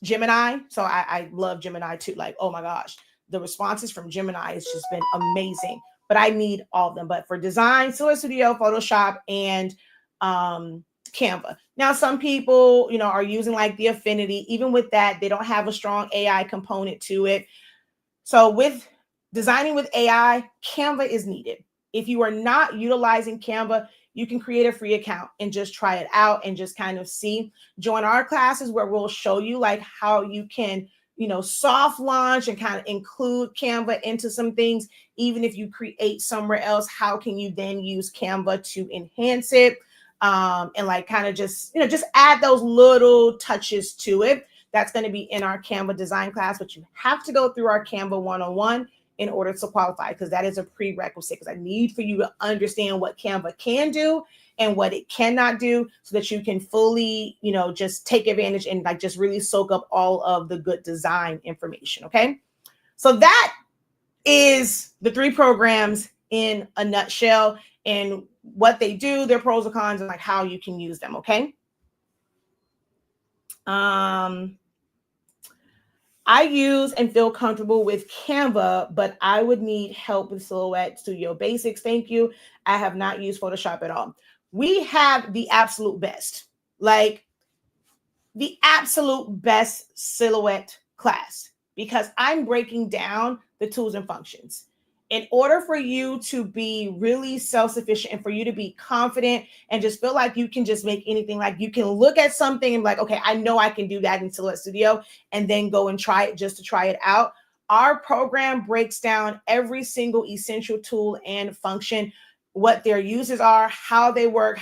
Gemini. So I love Gemini too. Like, oh my gosh, the responses from Gemini has just been amazing. But I need all of them. But for design, Silhouette Studio, Photoshop, and Canva. Now, some people, are using like the Affinity. Even with that, they don't have a strong AI component to it. So with designing with AI, Canva is needed. If you are not utilizing Canva, you can create a free account and just try it out and just kind of see. Join our classes where we'll show you like how you can, soft launch and kind of include Canva into some things. Even if you create somewhere else, how can you then use Canva to enhance it? And like kind of just add those little touches to it. That's going to be in our Canva design class, but you have to go through our Canva 101 in order to qualify, because that is a prerequisite, because I need for you to understand what Canva can do and what it cannot do, so that you can fully, just take advantage and like just really soak up all of the good design information. Okay. So that is the 3 programs in a nutshell, and what they do, their pros and cons, and like how you can use them. Okay. I use and feel comfortable with Canva, but I would need help with Silhouette Studio Basics. Thank you. I have not used Photoshop at all. We have the absolute best, like the absolute best Silhouette class, because I'm breaking down the tools and functions. In order for you to be really self-sufficient and for you to be confident and just feel like you can just make anything, like you can look at something and be like, okay, I know I can do that in Silhouette Studio, and then go and try it just to try it out. Our program breaks down every single essential tool and function, what their uses are, how they work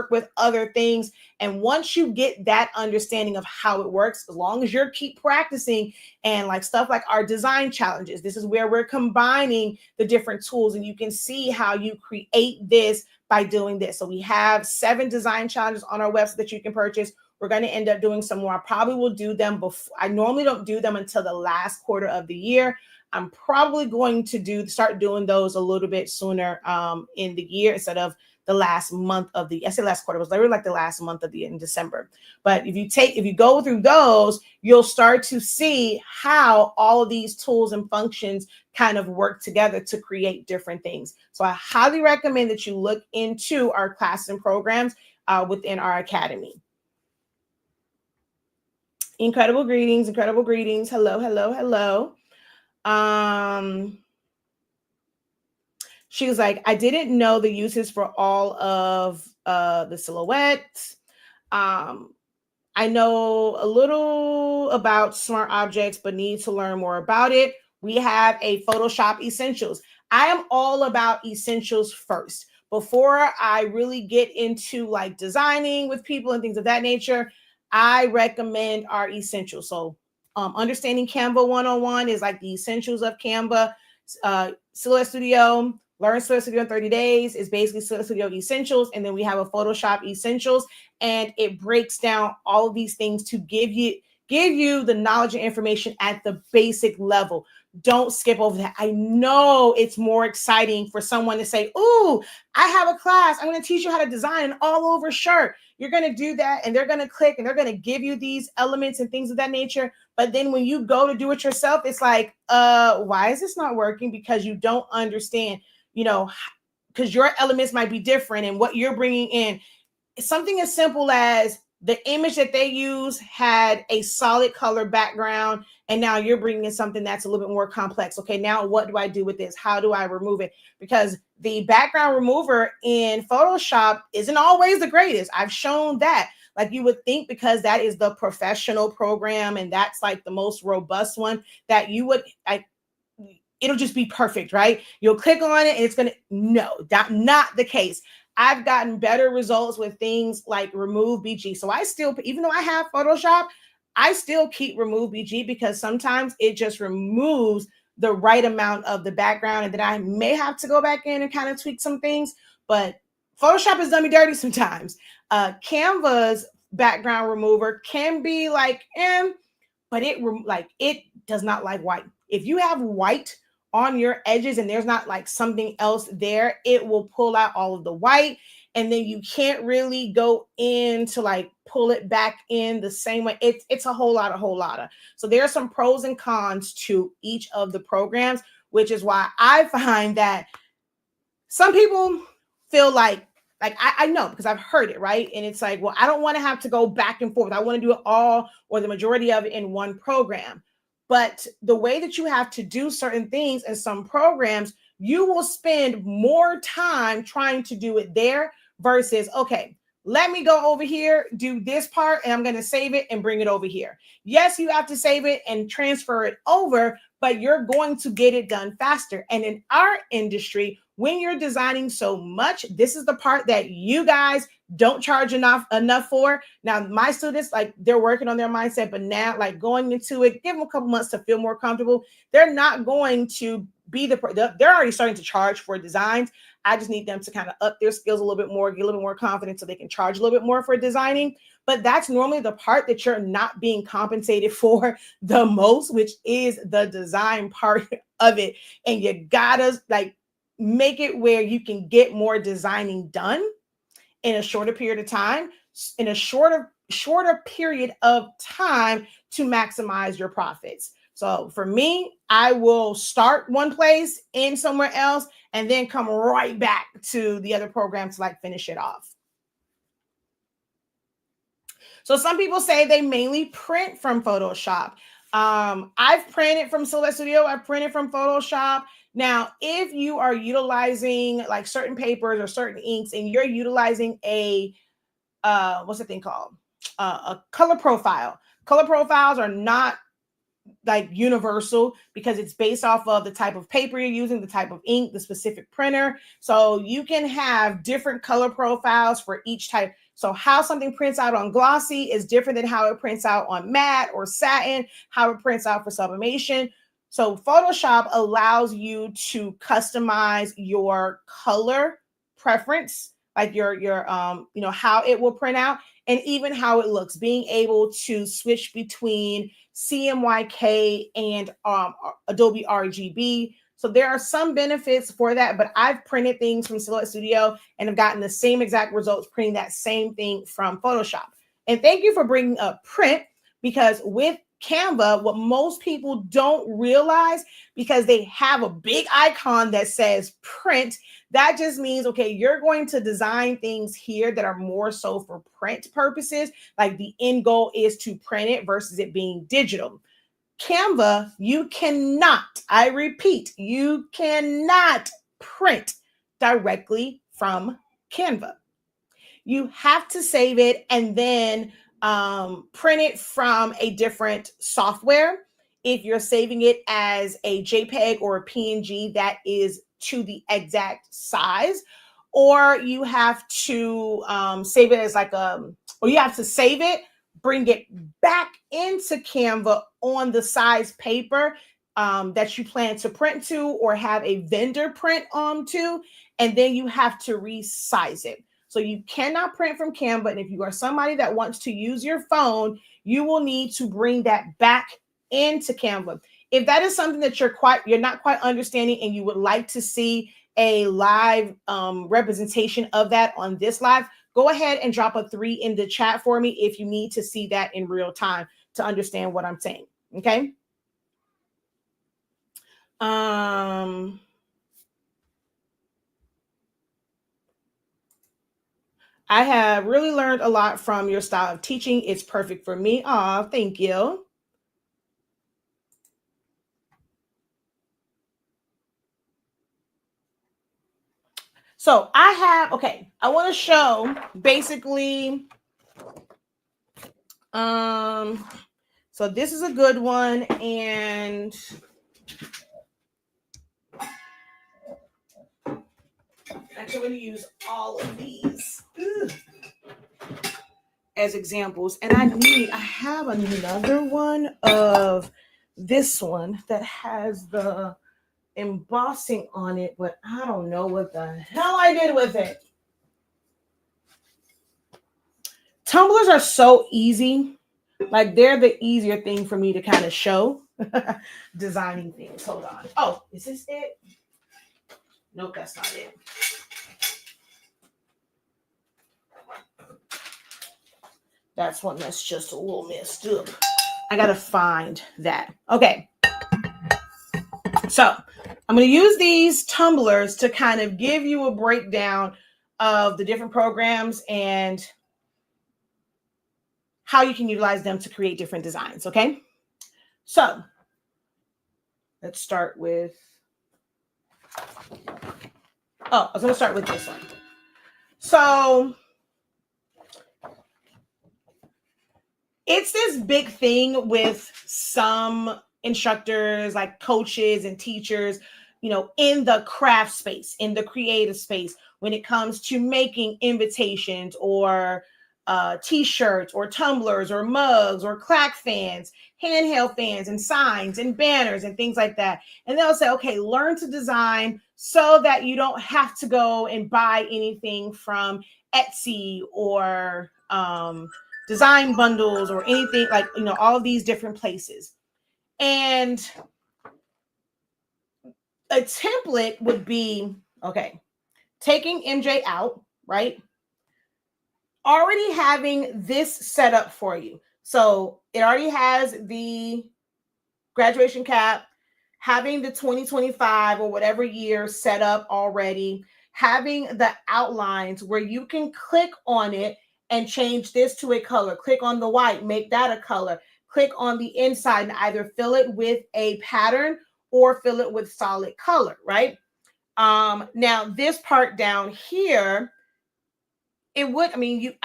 with other things. And once you get that understanding of how it works, as long as you keep practicing, and like stuff like our design challenges, this is where we're combining the different tools, and you can see how you create this by doing this. So we have 7 design challenges on our website that you can purchase. We're going to end up doing some more. I probably will do them before. I normally don't do them until the last quarter of the year. I'm probably going to start doing those a little bit sooner in the year, instead of the last month of the, I say last quarter, it was literally like the last month of the year in December. But if you go through those, you'll start to see how all of these tools and functions kind of work together to create different things. So I highly recommend that you look into our classes and programs within our academy. Incredible greetings. Hello, hello, hello. She was like, I didn't know the uses for all of the silhouettes. I know a little about smart objects, but need to learn more about it. We have a Photoshop Essentials. I am all about essentials first. Before I really get into like designing with people and things of that nature, I recommend our essentials. So understanding Canva 101 is like the essentials of Canva. Silhouette Studio, learn Silhouette Studio in 30 days is basically Silhouette Studio Essentials. And then we have a Photoshop Essentials, and it breaks down all of these things to give you the knowledge and information at the basic level. Don't skip over that. I know it's more exciting for someone to say, ooh, I have a class. I'm going to teach you how to design an all over shirt. You're going to do that, and they're going to click, and they're going to give you these elements and things of that nature. But then when you go to do it yourself, it's like, why is this not working? Because you don't understand, because your elements might be different, and what you're bringing in. Something as simple as the image that they use had a solid color background, and now you're bringing in something that's a little bit more complex. Okay, now what do I do with this? How do I remove it? Because the background remover in Photoshop isn't always the greatest. I've shown that. Like you would think, because that is the professional program and that's like the most robust one, that you would, it'll just be perfect, right? You'll click on it and it's no, not the case. I've gotten better results with things like Remove BG. So I still, even though I have Photoshop, I still keep Remove BG, because sometimes it just removes the right amount of the background, and then I may have to go back in and kind of tweak some things. But Photoshop has done me dirty sometimes. Canva's background remover can be like, but it does not like white. If you have white on your edges and there's not like something else there, it will pull out all of the white, and then you can't really go in to like pull it back in the same way. It's a whole lot of. So there are some pros and cons to each of the programs, which is why I find that some people feel like Like I know because I've heard it, right? And it's like, well, I don't want to have to go back and forth. I want to do it all or the majority of it in one program. But the way that you have to do certain things in some programs, you will spend more time trying to do it there versus, okay, let me go over here, do this part, and I'm going to save it and bring it over here. Yes, you have to save it and transfer it over, but you're going to get it done faster. And in our industry, when you're designing so much, this is the part that you guys don't charge enough for. Now, my students, like, they're working on their mindset, but now, like, going into it, give them a couple months to feel more comfortable. They're not going to be they're already starting to charge for designs. I just need them to kind of up their skills a little bit more, get a little bit more confident so they can charge a little bit more for designing. But that's normally the part that you're not being compensated for the most, which is the design part of it. And you gotta, like, make it where you can get more designing done in a shorter period of time, in a shorter period of time to maximize your profits. So for me, I will start one place, end somewhere else, and then come right back to the other program to, like, finish it off. So some people say they mainly print from Photoshop. I've printed from Silhouette Studio. I've printed from Photoshop. Now, if you are utilizing like certain papers or certain inks and you're utilizing a, what's the thing called? A color profile. Color profiles are not like universal because it's based off of the type of paper you're using, the type of ink, the specific printer. So you can have different color profiles for each type. So how something prints out on glossy is different than how it prints out on matte or satin, how it prints out for sublimation. So Photoshop allows you to customize your color preference, like your you know, how it will print out and even how it looks, being able to switch between CMYK and Adobe RGB. So there are some benefits for that, but I've printed things from Silhouette Studio and have gotten the same exact results printing that same thing from Photoshop. And thank you for bringing up print, because with Canva, what most people don't realize, because they have a big icon that says print, that just means, okay, you're going to design things here that are more so for print purposes. Like the end goal is to print it versus it being digital. Canva, you cannot, I repeat, you cannot print directly from Canva. You have to save it and then print it from a different software. If you're saving it as a JPEG or a PNG that is to the exact size, or you have to save it as like or you have to save it, bring it back into Canva on the size paper that you plan to print to or have a vendor print to, and then you have to resize it. So you cannot print from Canva. And if you are somebody that wants to use your phone, you will need to bring that back into Canva. If that is something that you're not quite understanding and you would like to see a live representation of that on this live, go ahead and drop a 3 in the chat for me if you need to see that in real time to understand what I'm saying. Okay. I have really learned a lot from your style of teaching. It's perfect for me. Oh, thank you. So I want to show basically, so this is a good one. And actually, I'm going to use all of these as examples. And I have another one of this one that has the embossing on it, but I don't know what the hell I did with it. Tumblers are so easy. Like, they're the easier thing for me to kind of show designing things. Hold on. Oh, is this it? Nope, that's not it. That's one that's just a little messed up. I gotta find that. Okay. So I'm going to use these tumblers to kind of give you a breakdown of the different programs and how you can utilize them to create different designs, okay? So let's start with, I was going to start with this one. So it's this big thing with some instructors, like coaches and teachers, in the craft space, in the creative space, when it comes to making invitations or t-shirts or tumblers or mugs or clack fans, handheld fans and signs and banners and things like that. And they'll say, okay, learn to design so that you don't have to go and buy anything from Etsy or design bundles or anything, like, all of these different places. And a template would be, okay, taking MJ out, right? Already having this set up for you. So it already has the graduation cap, having the 2025 or whatever year set up already, having the outlines where you can click on it and change this to a color, click on the white, make that a color, click on the inside and either fill it with a pattern or fill it with solid color, right? Now this part down here, it would be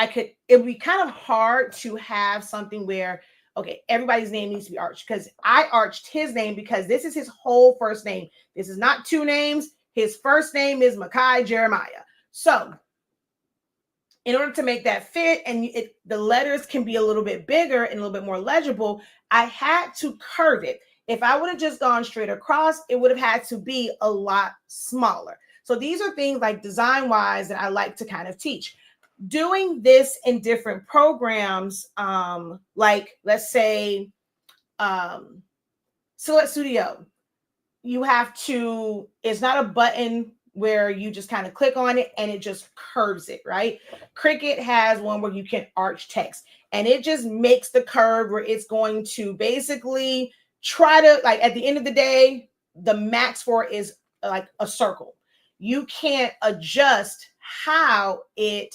kind of hard to have something where, okay, everybody's name needs to be arched, because I arched his name because this is his whole first name. This is not two names. His first name is Makai Jeremiah. So in order to make that fit and the letters can be a little bit bigger and a little bit more legible, I had to curve it. If I would have just gone straight across, it would have had to be a lot smaller. So these are things like design-wise that I like to kind of teach. Doing this in different programs, like let's say Silhouette Studio, it's not a button where you just kind of click on it and it just curves it, right? Cricut has one where you can arch text and it just makes the curve where it's going to basically try to, like, at the end of the day, the max for it is like a circle. You can't adjust how it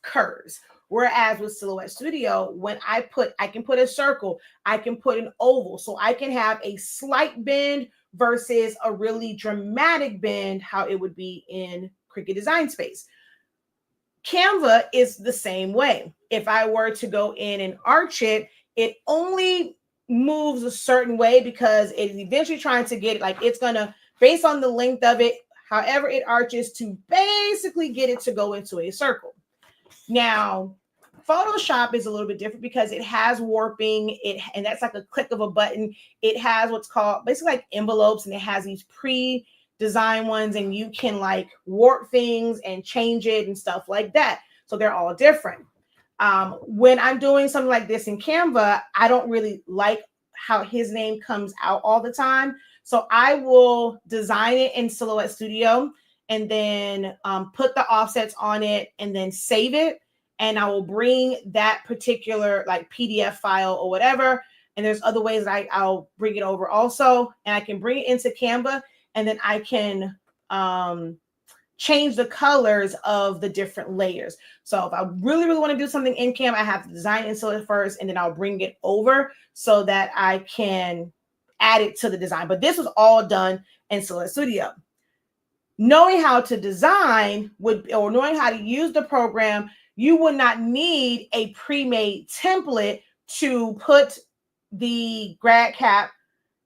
curves. Whereas with Silhouette Studio, when I can put a circle, I can put an oval, so I can have a slight bend versus a really dramatic bend, how it would be in Cricut Design Space. Canva is the same way. If I were to go in and arch it, it only moves a certain way because it's eventually trying to get it, like, it's gonna, based on the length of it, however it arches, to basically get it to go into a circle. Now, Photoshop is a little bit different because it has warping, and that's like a click of a button. It has what's called basically like envelopes, and it has these pre-designed ones, and you can like warp things and change it and stuff like that. So they're all different. When I'm doing something like this in Canva, I don't really like how his name comes out all the time. So I will design it in Silhouette Studio and then put the offsets on it and then save it. And I will bring that particular like PDF file or whatever. And there's other ways that I'll bring it over also. And I can bring it into Canva, and then I can change the colors of the different layers. So if I really, really want to do something in Canva, I have to design it in first, and then I'll bring it over so that I can add it to the design. But this was all done in Silhouette Studio. Knowing how to design or knowing how to use the program, you would not need a pre-made template to put the grad cap.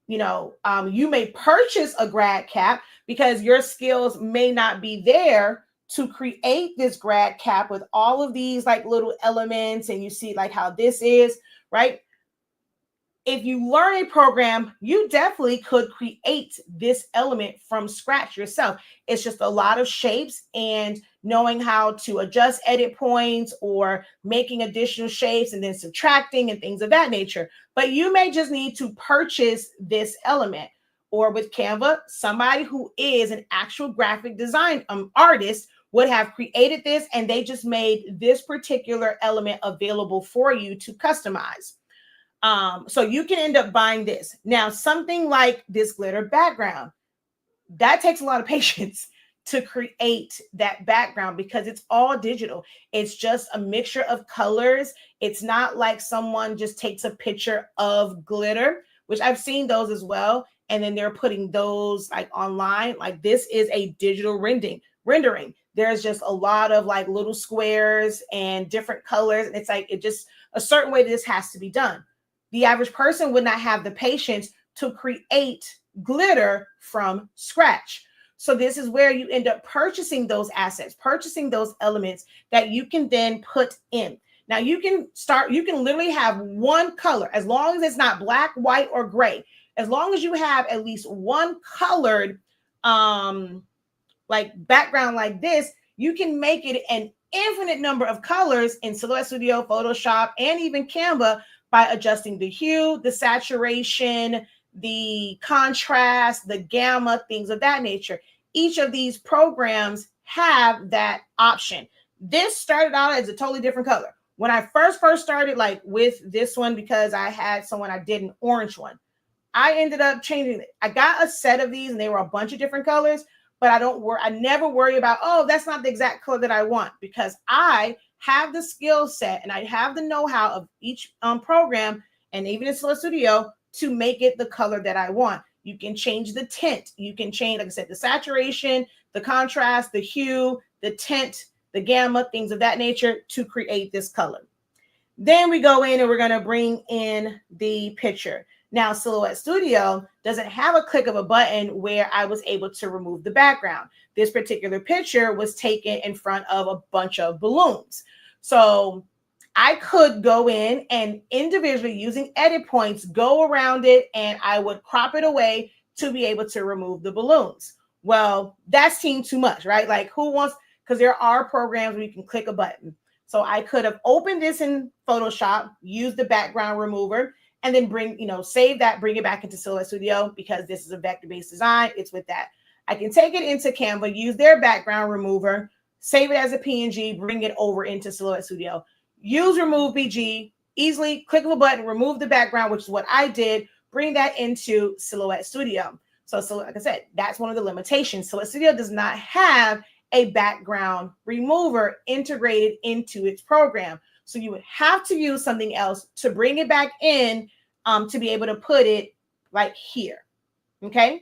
You may purchase a grad cap because your skills may not be there to create this grad cap with all of these like little elements, and you see like how this is, right? If you learn a program, you definitely could create this element from scratch yourself. It's just a lot of shapes and knowing how to adjust edit points or making additional shapes and then subtracting and things of that nature. But you may just need to purchase this element. Or with Canva, somebody who is an actual graphic design artist would have created this, and they just made this particular element available for you to customize. So you can end up buying this. Now, something like this glitter background, that takes a lot of patience. to create that background because it's all digital. It's just a mixture of colors. It's not like someone just takes a picture of glitter, which I've seen those as well. And then they're putting those like online. Like this is a digital rendering. There's just a lot of like little squares and different colors. And it's like, it just a certain way this has to be done. The average person would not have the patience to create glitter from scratch. So this is where you end up purchasing those assets, purchasing those elements that you can then put in. Now you can literally have one color, as long as it's not black, white, or gray. As long as you have at least one colored like background like this, you can make it an infinite number of colors in Silhouette Studio, Photoshop, and even Canva by adjusting the hue, the saturation, the contrast, the gamma, things of that nature. Each of these programs have that option. This started out as a totally different color. When I first started like with this one, because I had someone, I did an orange one. I ended up changing it. I got a set of these and they were a bunch of different colors, but I never worry about, oh, that's not the exact color that I want, because I have the skill set and I have the know-how of each program, and even in Silhouette Studio, to make it the color that I want. You can change the tint. You can change, like I said, the saturation, the contrast, the hue, the tint, the gamma, things of that nature to create this color. Then we go in and we're going to bring in the picture. Now, Silhouette Studio doesn't have a click of a button where I was able to remove the background. This particular picture was taken in front of a bunch of balloons. So I could go in and individually, using edit points, go around it, and I would crop it away to be able to remove the balloons. Well, that seemed too much, right? Like, who wants, because there are programs where you can click a button. So I could have opened this in Photoshop, used the background remover, and then save that, bring it back into Silhouette Studio, because this is a vector-based design. It's with that. I can take it into Canva, use their background remover, save it as a PNG, bring it over into Silhouette Studio. Use remove BG, easily click of a button, remove the background, which is what I did, bring that into Silhouette Studio. So like I said, that's one of the limitations. Silhouette Studio does not have a background remover integrated into its program. So you would have to use something else to bring it back in to be able to put it like here, okay?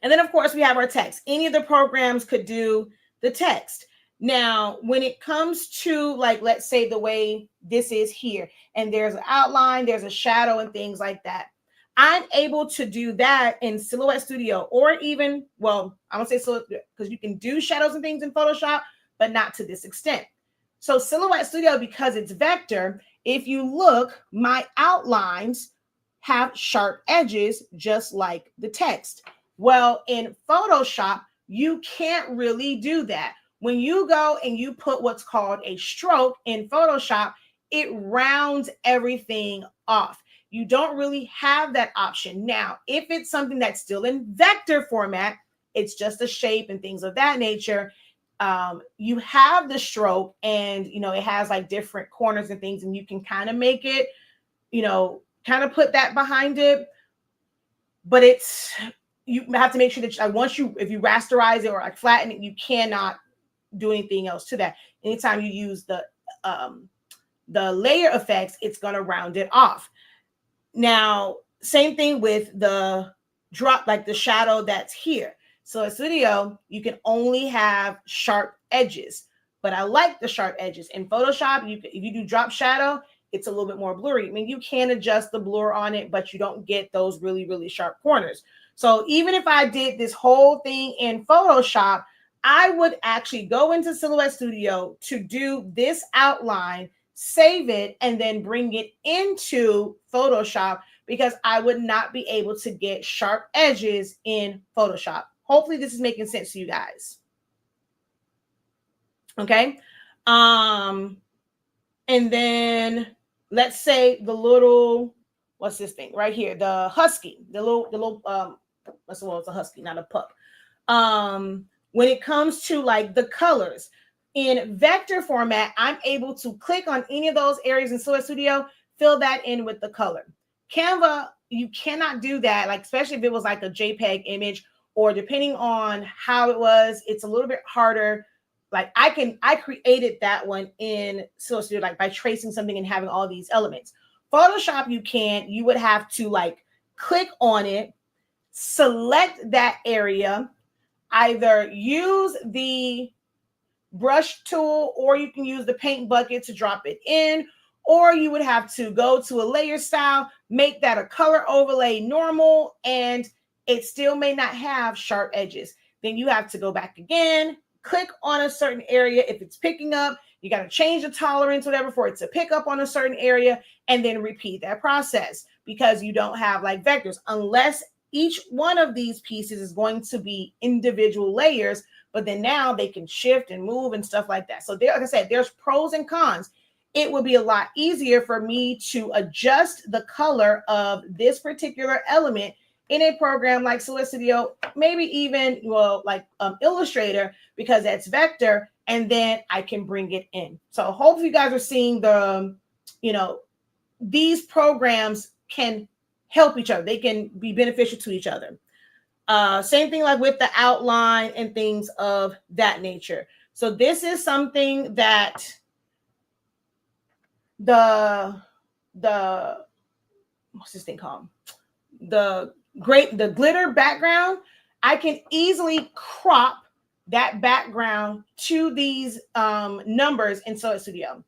And then, of course, we have our text. Any of the programs could do the text. Now, when it comes to, like, let's say the way this is here, and there's an outline, there's a shadow and things like that, I'm able to do that in Silhouette Studio, or even, well, I won't say Silhouette, because you can do shadows and things in Photoshop, but not to this extent. So Silhouette Studio, because it's vector, if you look, my outlines have sharp edges just like the text. Well, in Photoshop, you can't really do that. When you go and you put what's called a stroke in Photoshop, it rounds everything off. You don't really have that option. Now, if it's something that's still in vector format, it's just a shape and things of that nature, you have the stroke, and it has like different corners and things, and you can kind of make it, kind of put that behind it. But you have to make sure that if you rasterize it or like flatten it, you cannot do anything else to that. Anytime you use the layer effects, it's going to round it off. Now, same thing with the drop, like the shadow that's here. So in Studio, you can only have sharp edges, but I like the sharp edges. In Photoshop, if you do drop shadow, it's a little bit more blurry. I mean, you can adjust the blur on it, but you don't get those really, really sharp corners. So even if I did this whole thing in Photoshop, I would actually go into Silhouette Studio to do this outline, save it, and then bring it into Photoshop, because I would not be able to get sharp edges in Photoshop. Hopefully this is making sense to you guys. Okay. And then let's say the little, what's this thing right here? The husky, the little it's a husky, not a pup. When it comes to like the colors in vector format, I'm able to click on any of those areas in Silhouette Studio, fill that in with the color. Canva, you cannot do that, like especially if it was like a JPEG image or depending on how it was, it's a little bit harder. Like I created that one in Silhouette Studio, like by tracing something and having all these elements. Photoshop, you would have to like click on it, select that area, either use the brush tool, or you can use the paint bucket to drop it in, or you would have to go to a layer style, make that a color overlay normal, and it still may not have sharp edges. Then you have to go back again, click on a certain area. If it's picking up, you got to change the tolerance, whatever, for it to pick up on a certain area, and then repeat that process, because you don't have like vectors, unless each one of these pieces is going to be individual layers, but then now they can shift and move and stuff like that. So there, like I said, there's pros and cons. It would be a lot easier for me to adjust the color of this particular element in a program like Silhouette Studio, maybe even, well, like Illustrator, because that's vector, and then I can bring it in. So hopefully you guys are seeing the, these programs can help each other. They can be beneficial to each other. Same thing like with the outline and things of that nature. So this is something that the what's this thing called? The glitter background. I can easily crop that background to these numbers in Silhouette Studio.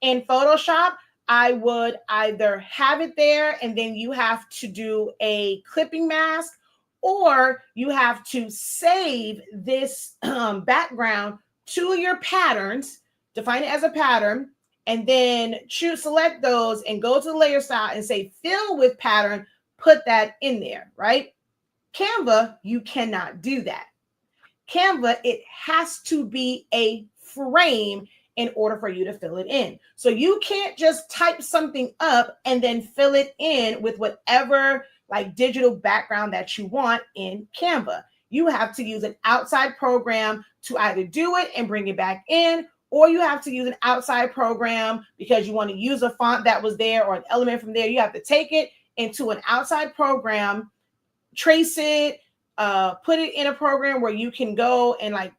In Photoshop, I would either have it there and then you have to do a clipping mask, or you have to save this background to your patterns, define it as a pattern, and then select those and go to the layer style and say fill with pattern, put that in there, right? Canva, you cannot do that. Canva, it has to be a frame in order for you to fill it in. So you can't just type something up and then fill it in with whatever like digital background that you want in Canva. You have to use an outside program to either do it and bring it back in, or you have to use an outside program because you want to use a font that was there or an element from there. You have to take it into an outside program, trace it, put it in a program where you can go and like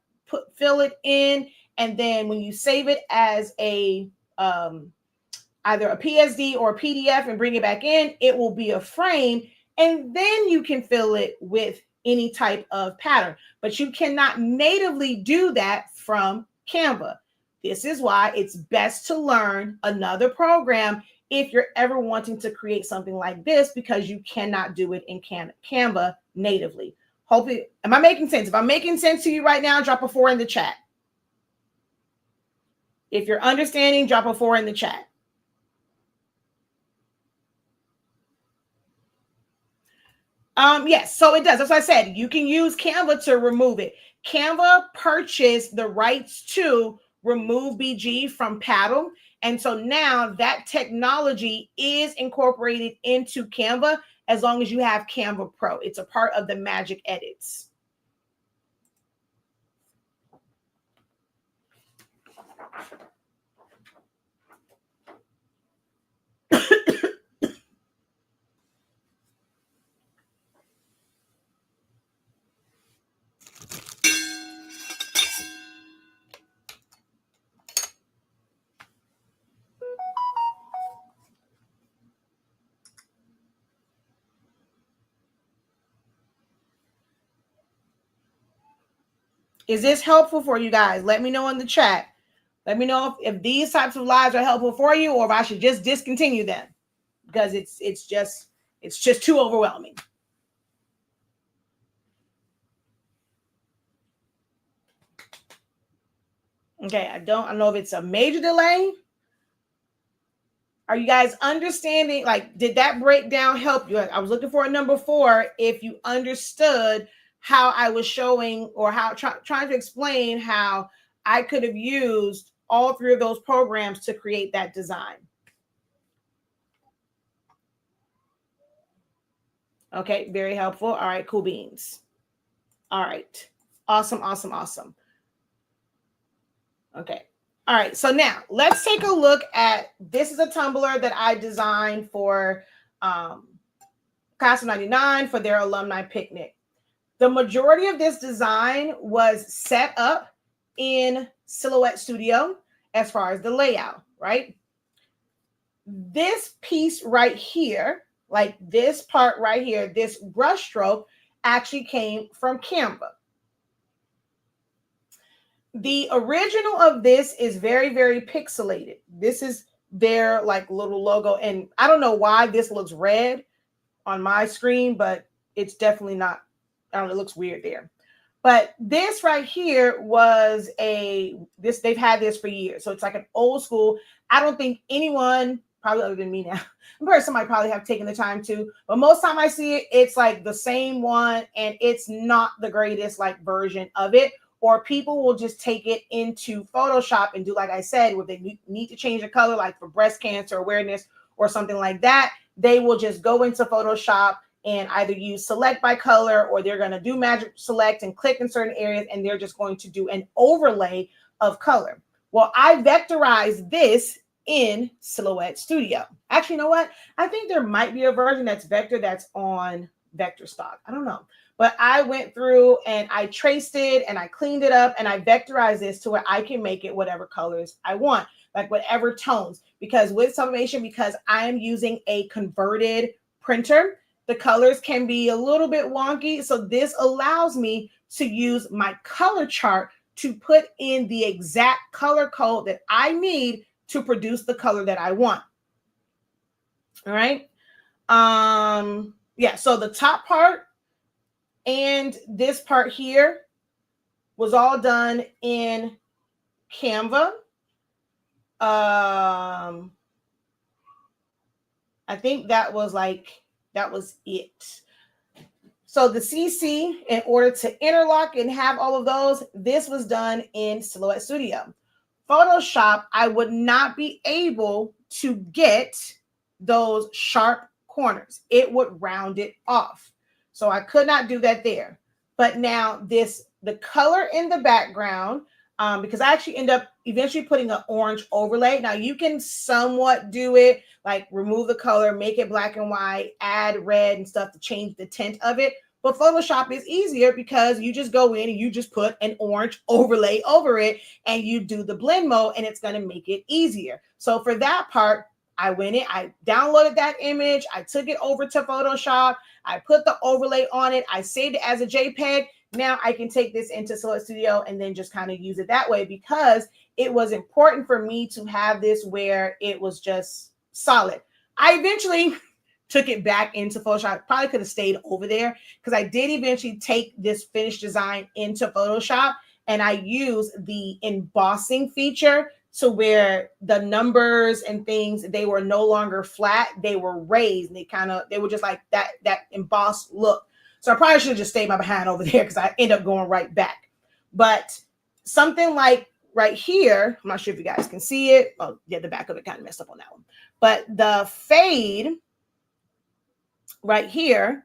fill it in. And then when you save it as a either a PSD or a PDF and bring it back in, it will be a frame. And then you can fill it with any type of pattern. But you cannot natively do that from Canva. This is why it's best to learn another program if you're ever wanting to create something like this, because you cannot do it in Canva natively. Hopefully, am I making sense? If I'm making sense to you right now, drop a 4 in the chat. If you're understanding, drop a 4 in the chat. Yes, so it does. That's what I said. You can use Canva to remove it. Canva purchased the rights to remove BG from Paddle. And so now that technology is incorporated into Canva as long as you have Canva Pro. It's a part of the Magic Edits. Is this helpful for you guys? Let me know in the chat. Let me know if these types of lives are helpful for you, or if I should just discontinue them because it's just too overwhelming. Okay, I don't know if it's a major delay. Are you guys understanding? Like, did that breakdown help you? I was looking for a number 4 if you understood how I was showing, or how trying to explain how I could have used all 3 of those programs to create that design. Okay, very helpful. All right, cool beans. All right, awesome. Okay. All right, so now let's take a look at, this is a tumbler that I designed for Class of '99 for their alumni picnic. The majority of this design was set up in Silhouette Studio as far as the layout, right? This piece right here, like this part right here, this brush stroke actually came from Canva. The original of this is very, very pixelated. This is their like little logo. And I don't know why this looks red on my screen, but it's definitely not. I don't know, it looks weird there. But this right here was they've had this for years. So it's like an old school. I don't think anyone, probably other than me now, I'm sure somebody probably have taken the time to, but most time I see it, it's like the same one and it's not the greatest like version of it. Or people will just take it into Photoshop and do, like I said, where they need to change the color, like for breast cancer awareness or something like that. They will just go into Photoshop and either use select by color, or they're going to do magic select and click in certain areas, and they're just going to do an overlay of color. Well, I vectorized this in Silhouette Studio. Actually, you know what? I think there might be a version that's vector that's on vector stock. I don't know. But I went through and I traced it and I cleaned it up and I vectorized this to where I can make it whatever colors I want, like whatever tones. Because with sublimation, because I am using a converted printer, the colors can be a little bit wonky. So this allows me to use my color chart to put in the exact color code that I need to produce the color that I want. All right. Yeah, so the top part and this part here was all done in Canva. I think that was it. So the CC, in order to interlock and have all of those, this was done in Silhouette Studio. Photoshop, I would not be able to get those sharp corners. It would round it off. So I could not do that there. But now the color in the background, because I actually end up eventually putting an orange overlay. Now you can somewhat do it, like remove the color, make it black and white, add red and stuff to change the tint of it. But Photoshop is easier because you just go in and you just put an orange overlay over it and you do the blend mode and it's going to make it easier. So for that part, I went in, I downloaded that image, I took it over to Photoshop, I put the overlay on it, I saved it as a JPEG. Now I can take this into Silhouette Studio and then just kind of use it that way, because it was important for me to have this where it was just solid. I eventually took it back into Photoshop. Probably could have stayed over there because I did eventually take this finished design into Photoshop and I used the embossing feature to where the numbers and things, they were no longer flat, they were raised. And they were just like that embossed look. So I probably should have just stayed my behind over there because I end up going right back. But something like right here, I'm not sure if you guys can see it. Oh, yeah, the back of it kind of messed up on that one. But the fade right here,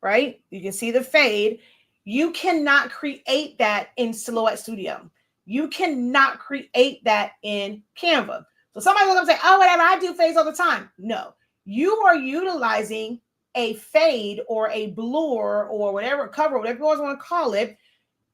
right? You can see the fade. You cannot create that in Silhouette Studio. You cannot create that in Canva. So somebody will come say, oh, whatever, I do fades all the time. No, you are utilizing a fade or a blur or whatever cover, whatever you always want to call it,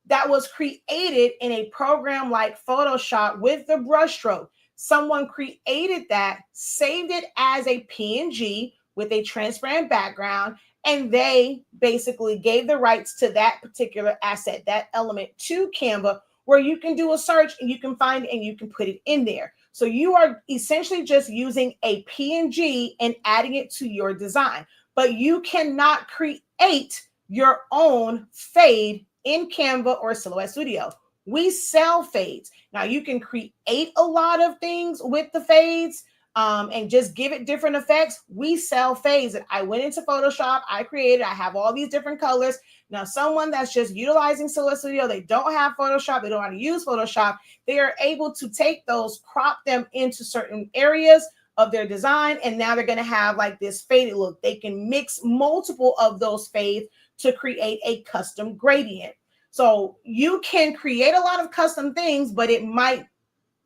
that was created in a program like Photoshop with the brush stroke. Someone created that, saved it as a PNG with a transparent background, and they basically gave the rights to that particular asset, that element, to Canva, where you can do a search and you can find it and you can put it in there. So you are essentially just using a PNG and adding it to your design, but you cannot create your own fade in Canva or Silhouette Studio. We sell fades. Now you can create a lot of things with the fades and just give it different effects. We sell fades. And I went into Photoshop, I created, I have all these different colors. Now, someone that's just utilizing Silhouette Studio, they don't have Photoshop, they don't know how to use Photoshop, they are able to take those, crop them into certain areas of their design, and now they're going to have like this faded look. They can mix multiple of those fades to create a custom gradient. So you can create a lot of custom things, but it might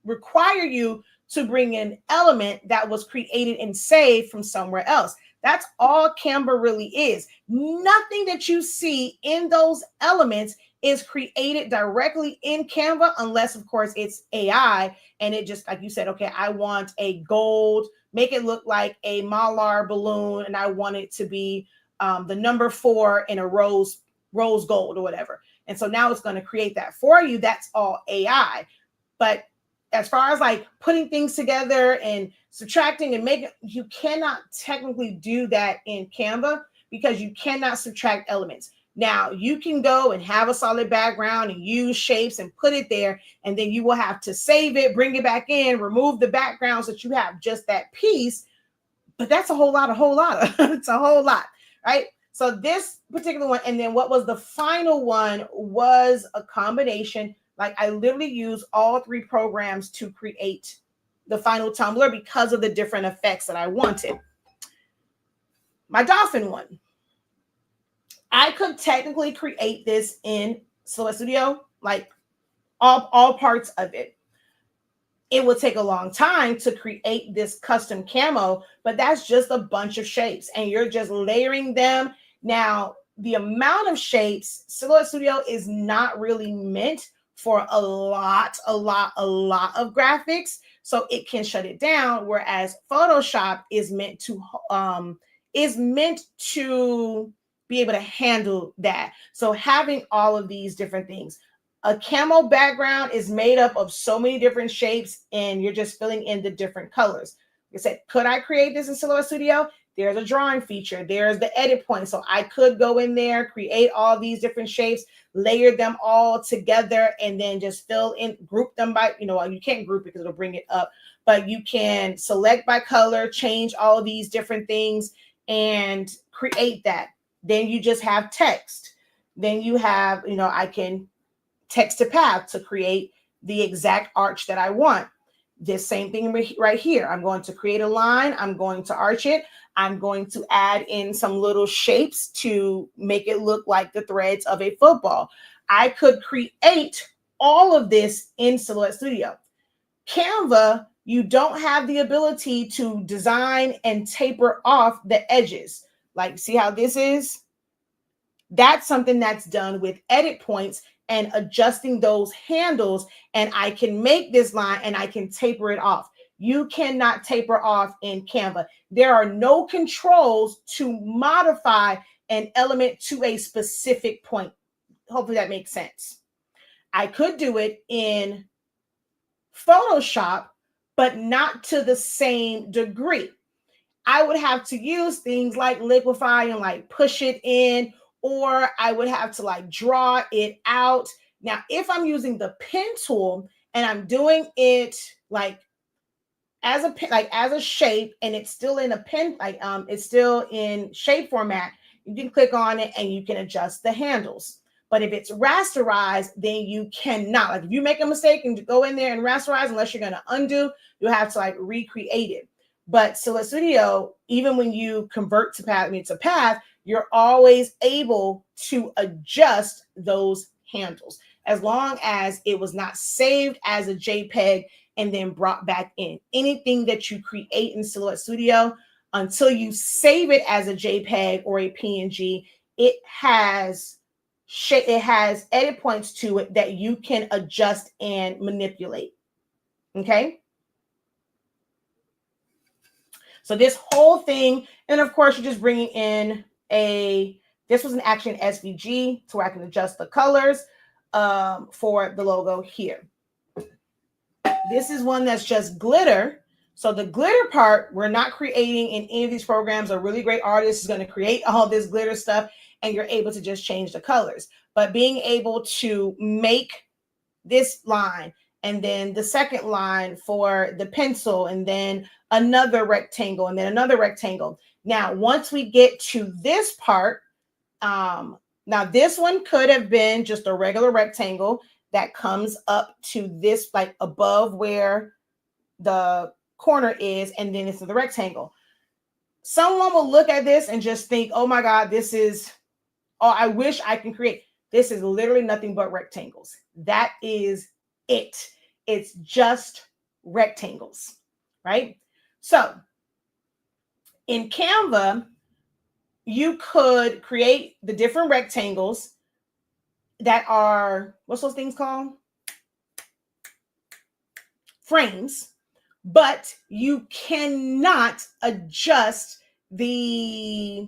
require you to bring in element that was created and saved from somewhere else. That's all Canva really is. Nothing that you see in those elements is created directly in Canva, unless of course it's AI and it just, like you said, okay, I want a gold, make it look like a Mylar balloon, and I want it to be the number 4 in a rose gold or whatever. And so now it's going to create that for you. That's all AI. But as far as like putting things together and subtracting and making, you cannot technically do that in Canva because you cannot subtract elements. Now you can go and have a solid background and use shapes and put it there, and then you will have to save it, bring it back in, remove the background so that you have just that piece. But that's a whole lot. It's a whole lot, right? So this particular one, and then what was the final one was a combination. Like I literally use all 3 programs to create the final tumbler because of the different effects that I wanted. My dolphin one, I could technically create this in Silhouette Studio, like all parts of it. It would take a long time to create this custom camo, but that's just a bunch of shapes and you're just layering them. Now, the amount of shapes, Silhouette Studio is not really meant for a lot of graphics, so it can shut it down, whereas Photoshop is meant to be able to handle that. So having all of these different things. A camo background is made up of so many different shapes, and you're just filling in the different colors. Like I said, could I create this in Silhouette Studio? There's a drawing feature. There's the edit point. So I could go in there, create all these different shapes, layer them all together, and then just fill in, group them by, you can't group it because it'll bring it up, but you can select by color, change all of these different things, and create that. Then you just have text. Then you have, I can text to path to create the exact arch that I want. This same thing right here. I'm going to create a line. I'm going to arch it. I'm going to add in some little shapes to make it look like the threads of a football. I could create all of this in Silhouette Studio. Canva, you don't have the ability to design and taper off the edges. Like, see how this is? That's something that's done with edit points and adjusting those handles, and I can make this line and I can taper it off. You cannot taper off in Canva. There are no controls to modify an element to a specific point. Hopefully that makes sense. I could do it in Photoshop, but not to the same degree. I would have to use things like liquify and like push it in, or I would have to like draw it out. Now, if I'm using the pen tool and I'm doing it like as a shape, and it's still in a pen, it's still in shape format, you can click on it and you can adjust the handles. But if it's rasterized, then you cannot. Like if you make a mistake and go in there and rasterize, unless you're going to undo, you'll have to like recreate it. But Silhouette Studio, even when you convert to path, you're always able to adjust those handles as long as it was not saved as a JPEG and then brought back in. Anything that you create in Silhouette Studio, until you save it as a JPEG or a PNG, it has edit points to it that you can adjust and manipulate. Okay. So this whole thing, and of course, you're just bringing in this was an action SVG to where I can adjust the colors for the logo here. This is one that's just glitter. So the glitter part, we're not creating in any of these programs. A really great artist is going to create all this glitter stuff, and you're able to just change the colors. But being able to make this line, and then the second line for the pencil, and then another rectangle, and then another rectangle. Now, once we get to this part, now this one could have been just a regular rectangle that comes up to this, like above where the corner is, and then it's the rectangle. Someone will look at this and just think, oh my God, this is, oh, I wish I can create. This is literally nothing but rectangles. That is it. It's just rectangles, right? So in Canva, you could create the different rectangles that are, what's those things called? Frames, but you cannot adjust the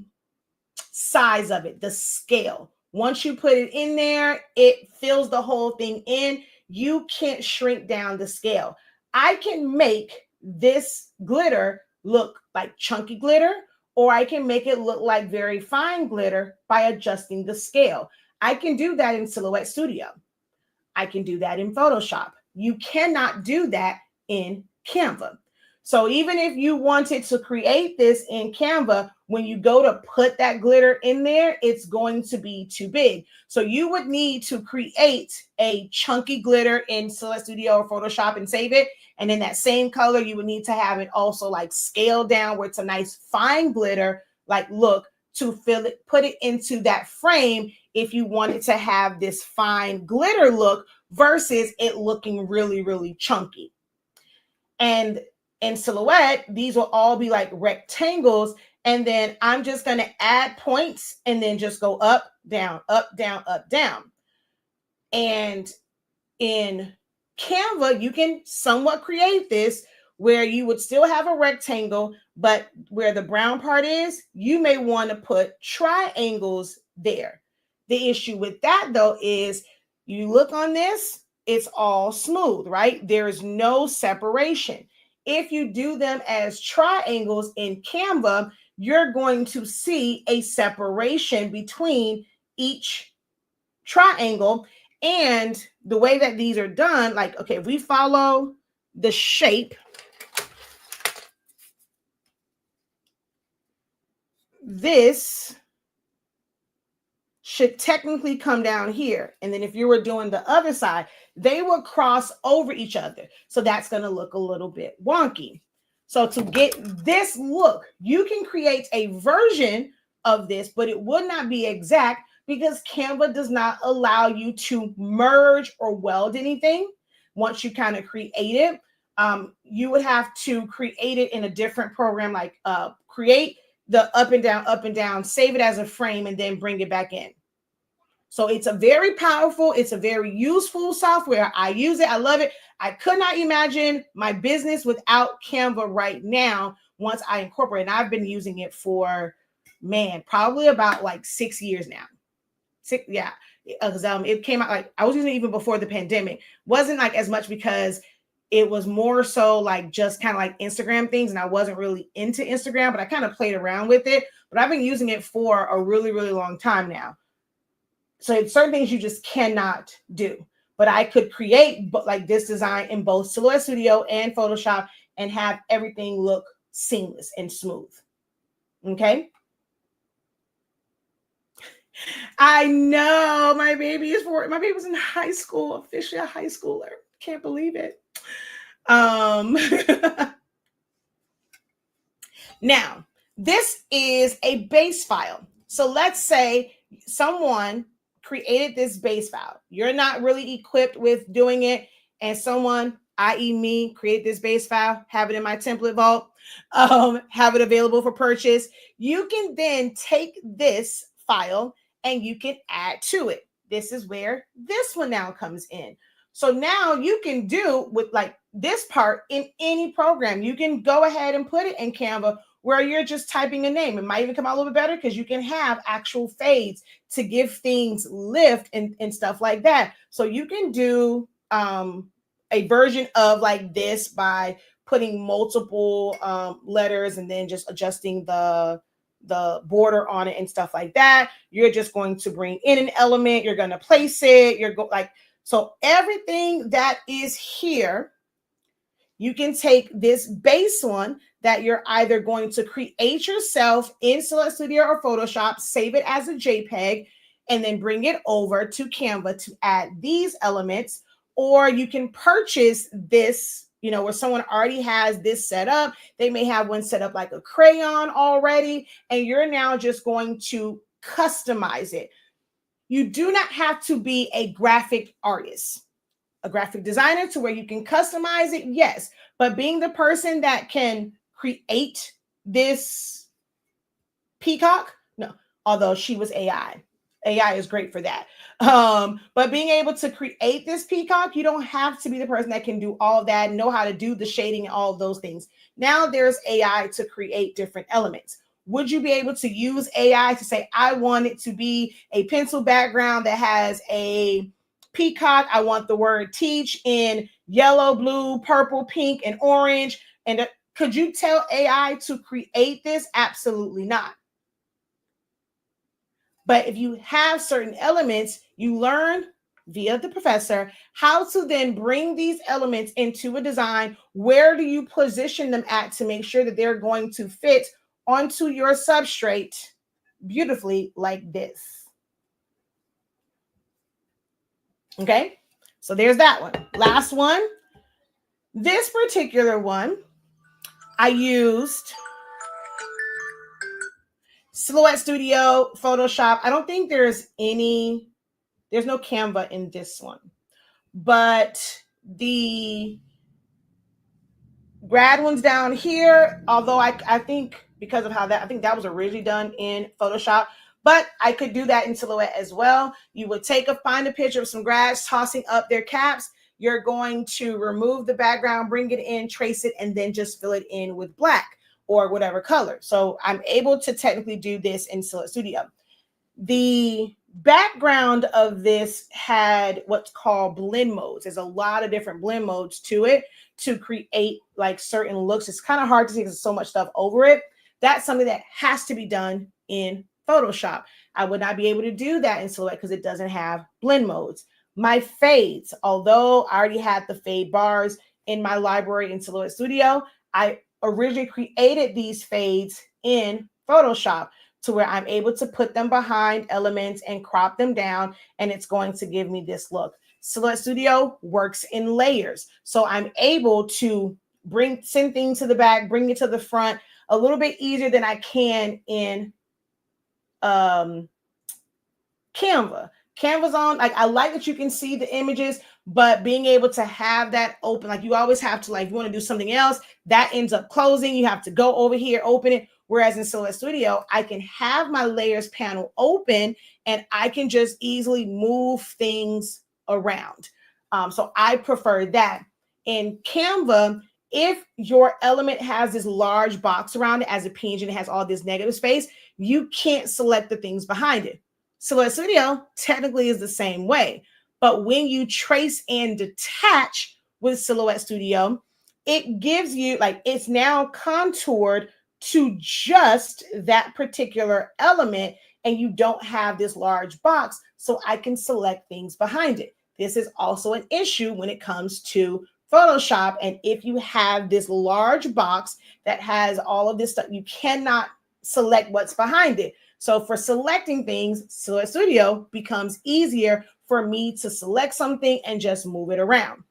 size of it, the scale. Once you put it in there, it fills the whole thing in. You can't shrink down the scale. I can make this glitter look like chunky glitter, or I can make it look like very fine glitter by adjusting the scale. I can do that in Silhouette Studio. I can do that in Photoshop. You cannot do that in Canva. So even if you wanted to create this in Canva, when you go to put that glitter in there, it's going to be too big. So you would need to create a chunky glitter in Silhouette Studio or Photoshop and save it. And in that same color, you would need to have it also like scaled down where it's a nice fine glitter like look to fill it, put it into that frame if you wanted to have this fine glitter look versus it looking really, really chunky. And in Silhouette, these will all be like rectangles. And then I'm just going to add points and then just go up, down, up, down, up, down. And in Canva, you can somewhat create this where you would still have a rectangle, but where the brown part is, you may want to put triangles there. The issue with that, though, is you look on this, it's all smooth, right? There is no separation. If you do them as triangles in Canva, you're going to see a separation between each triangle. And the way that these are done, like, okay, if we follow the shape, this should technically come down here. And then if you were doing the other side, they will cross over each other. So that's going to look a little bit wonky. So to get this look, you can create a version of this, but it would not be exact because Canva does not allow you to merge or weld anything. Once you kind of create it, you would have to create it in a different program, like create the up and down, save it as a frame, and then bring it back in. So it's a very powerful, it's a very useful software. I use it. I love it. I could not imagine my business without Canva right now once I incorporate it. And I've been using it for, man, probably about like 6 years now. Yeah. Because it came out like I was using it even before the pandemic. Wasn't like as much because it was more so like just kind of like Instagram things. And I wasn't really into Instagram, but I kind of played around with it. But I've been using it for a really, really long time now. So certain things you just cannot do. But I could create like this design in both Silhouette Studio and Photoshop and have everything look seamless and smooth. Okay. I know my baby was in high school, officially a high schooler. Can't believe it. Now, this is a base file. So let's say someone created this base file. You're not really equipped with doing it, and someone, i.e. me, create this base file, have it in my template vault, have it available for purchase. You can then take this file and you can add to it. This is where this one now comes in. So now you can do with like this part in any program. You can go ahead and put it in Canva where you're just typing a name. It might even come out a little bit better because you can have actual fades to give things lift and stuff like that. So you can do a version of like this by putting multiple letters and then just adjusting the border on it and stuff like that. You're just going to bring in an element. You're going to place it. So everything that is here, you can take this base one that you're either going to create yourself in Silhouette Studio or Photoshop, save it as a JPEG, and then bring it over to Canva to add these elements. Or you can purchase this, where someone already has this set up. They may have one set up like a crayon already, and you're now just going to customize it. You do not have to be a graphic artist, a graphic designer to where you can customize it, yes. But being the person that can create this peacock, no, although she was AI. AI is great for that. But being able to create this peacock, you don't have to be the person that can do all of that, know how to do the shading and all of those things. Now there's AI to create different elements. Would you be able to use AI to say, I want it to be a pencil background that has a peacock? I want the word teach in yellow, blue, purple, pink, and orange. And could you tell AI to create this? Absolutely not. But if you have certain elements, you learn via the professor how to then bring these elements into a design. Where do you position them at to make sure that they're going to fit onto your substrate beautifully like this? Okay, so there's that one. Last one. This particular one, I used Silhouette Studio, Photoshop. I don't think there's no Canva in this one, but the grad ones down here, although I think because of how that, I think that was originally done in Photoshop, but I could do that in Silhouette as well. You would find a picture of some grads tossing up their caps. You're going to remove the background, bring it in, trace it, and then just fill it in with black or whatever color. So I'm able to technically do this in Silhouette Studio. The background of this had what's called blend modes. There's a lot of different blend modes to it to create like certain looks. It's kind of hard to see because there's so much stuff over it. That's something that has to be done in Photoshop. I would not be able to do that in Silhouette because it doesn't have blend modes. My fades, although I already had the fade bars in my library in Silhouette Studio, I originally created these fades in Photoshop to where I'm able to put them behind elements and crop them down, and it's going to give me this look. Silhouette Studio works in layers, so I'm able to send things to the back, bring it to the front a little bit easier than I can in Canva. Canva's on, like, I like that you can see the images, but being able to have that open, like you always have to, like, you want to do something else, that ends up closing. You have to go over here, open it. Whereas in Silhouette Studio, I can have my layers panel open and I can just easily move things around. So I prefer that. In Canva, if your element has this large box around it as a PNG and it has all this negative space, you can't select the things behind it. Silhouette Studio technically is the same way. But when you trace and detach with Silhouette Studio, it gives you, like, it's now contoured to just that particular element, and you don't have this large box, so I can select things behind it. This is also an issue when it comes to Photoshop, and if you have this large box that has all of this stuff, you cannot select what's behind it. So for selecting things, Silhouette Studio becomes easier for me to select something and just move it around.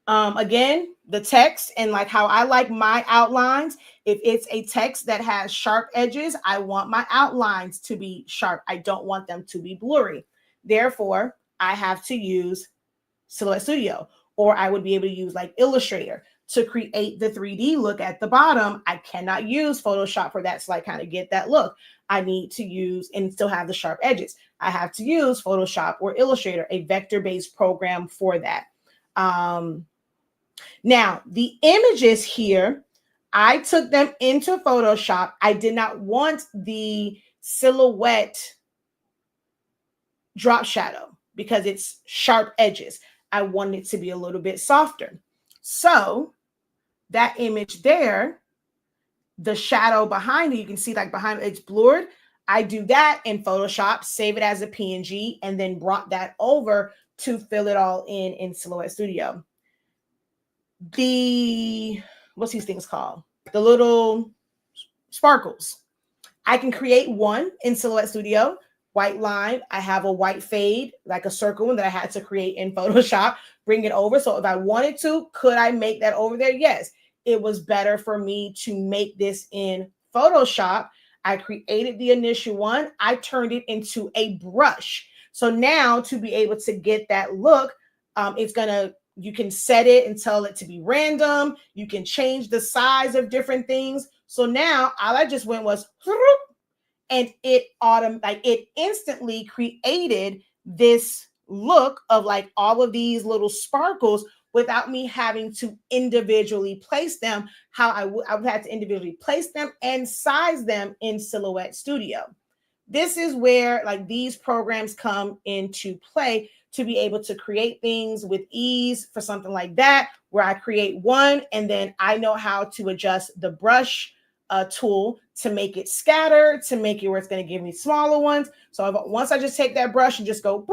Again, the text and like how I like my outlines. If it's a text that has sharp edges, I want my outlines to be sharp. I don't want them to be blurry. Therefore, I have to use Silhouette Studio, or I would be able to use like Illustrator to create the 3D look at the bottom. I cannot use Photoshop for that, so I kind of get that look. I need to use and still have the sharp edges. I have to use Photoshop or Illustrator, a vector-based program for that. Now, the images here, I took them into Photoshop. I did not want the silhouette drop shadow because it's sharp edges. I wanted it to be a little bit softer. So that image there, the shadow behind it, you can see like behind it, it's blurred. I do that in Photoshop, save it as a PNG, and then brought that over to fill it all in Silhouette Studio. What's these things called? The little sparkles. I can create one in Silhouette Studio, white line. I have a white fade, like a circle one that I had to create in Photoshop, bring it over. So if I wanted to, could I make that over there? Yes. It was better for me to make this in Photoshop. I created the initial one. I turned it into a brush. So now to be able to get that look, you can set it and tell it to be random. You can change the size of different things. So now all I just went was, and it instantly created this look of like all of these little sparkles without me having to individually place them. How I would have to individually place them and size them in Silhouette Studio. This is where like these programs come into play to be able to create things with ease for something like that, where I create one and then I know how to adjust the brush tool to make it scatter, to make it where it's going to give me smaller ones. So once I just take that brush and just go,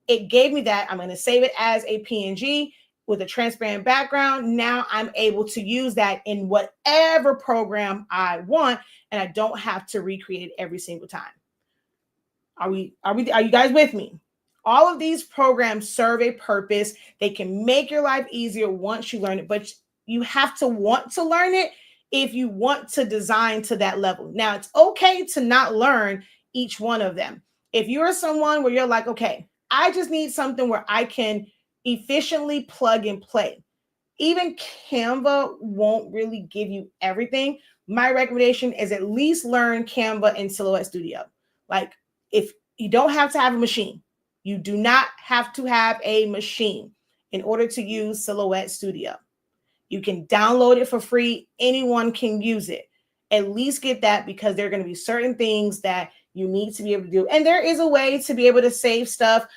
it gave me that. I'm going to save it as a PNG with a transparent background. Now I'm able to use that in whatever program I want, and I don't have to recreate it every single time. Are you guys with me? All of these programs serve a purpose. They can make your life easier once you learn it, but you have to want to learn it if you want to design to that level. Now, it's okay to not learn each one of them. If you're someone where you're like, okay, I just need something where I can efficiently plug and play. Even Canva won't really give you everything. My recommendation is at least learn Canva in Silhouette Studio. Like, if you don't have to have a machine, you do not have to have a machine in order to use Silhouette Studio. You can download it for free. Anyone can use it. At least get that, because there are going to be certain things that you need to be able to do. And there is a way to be able to save stuff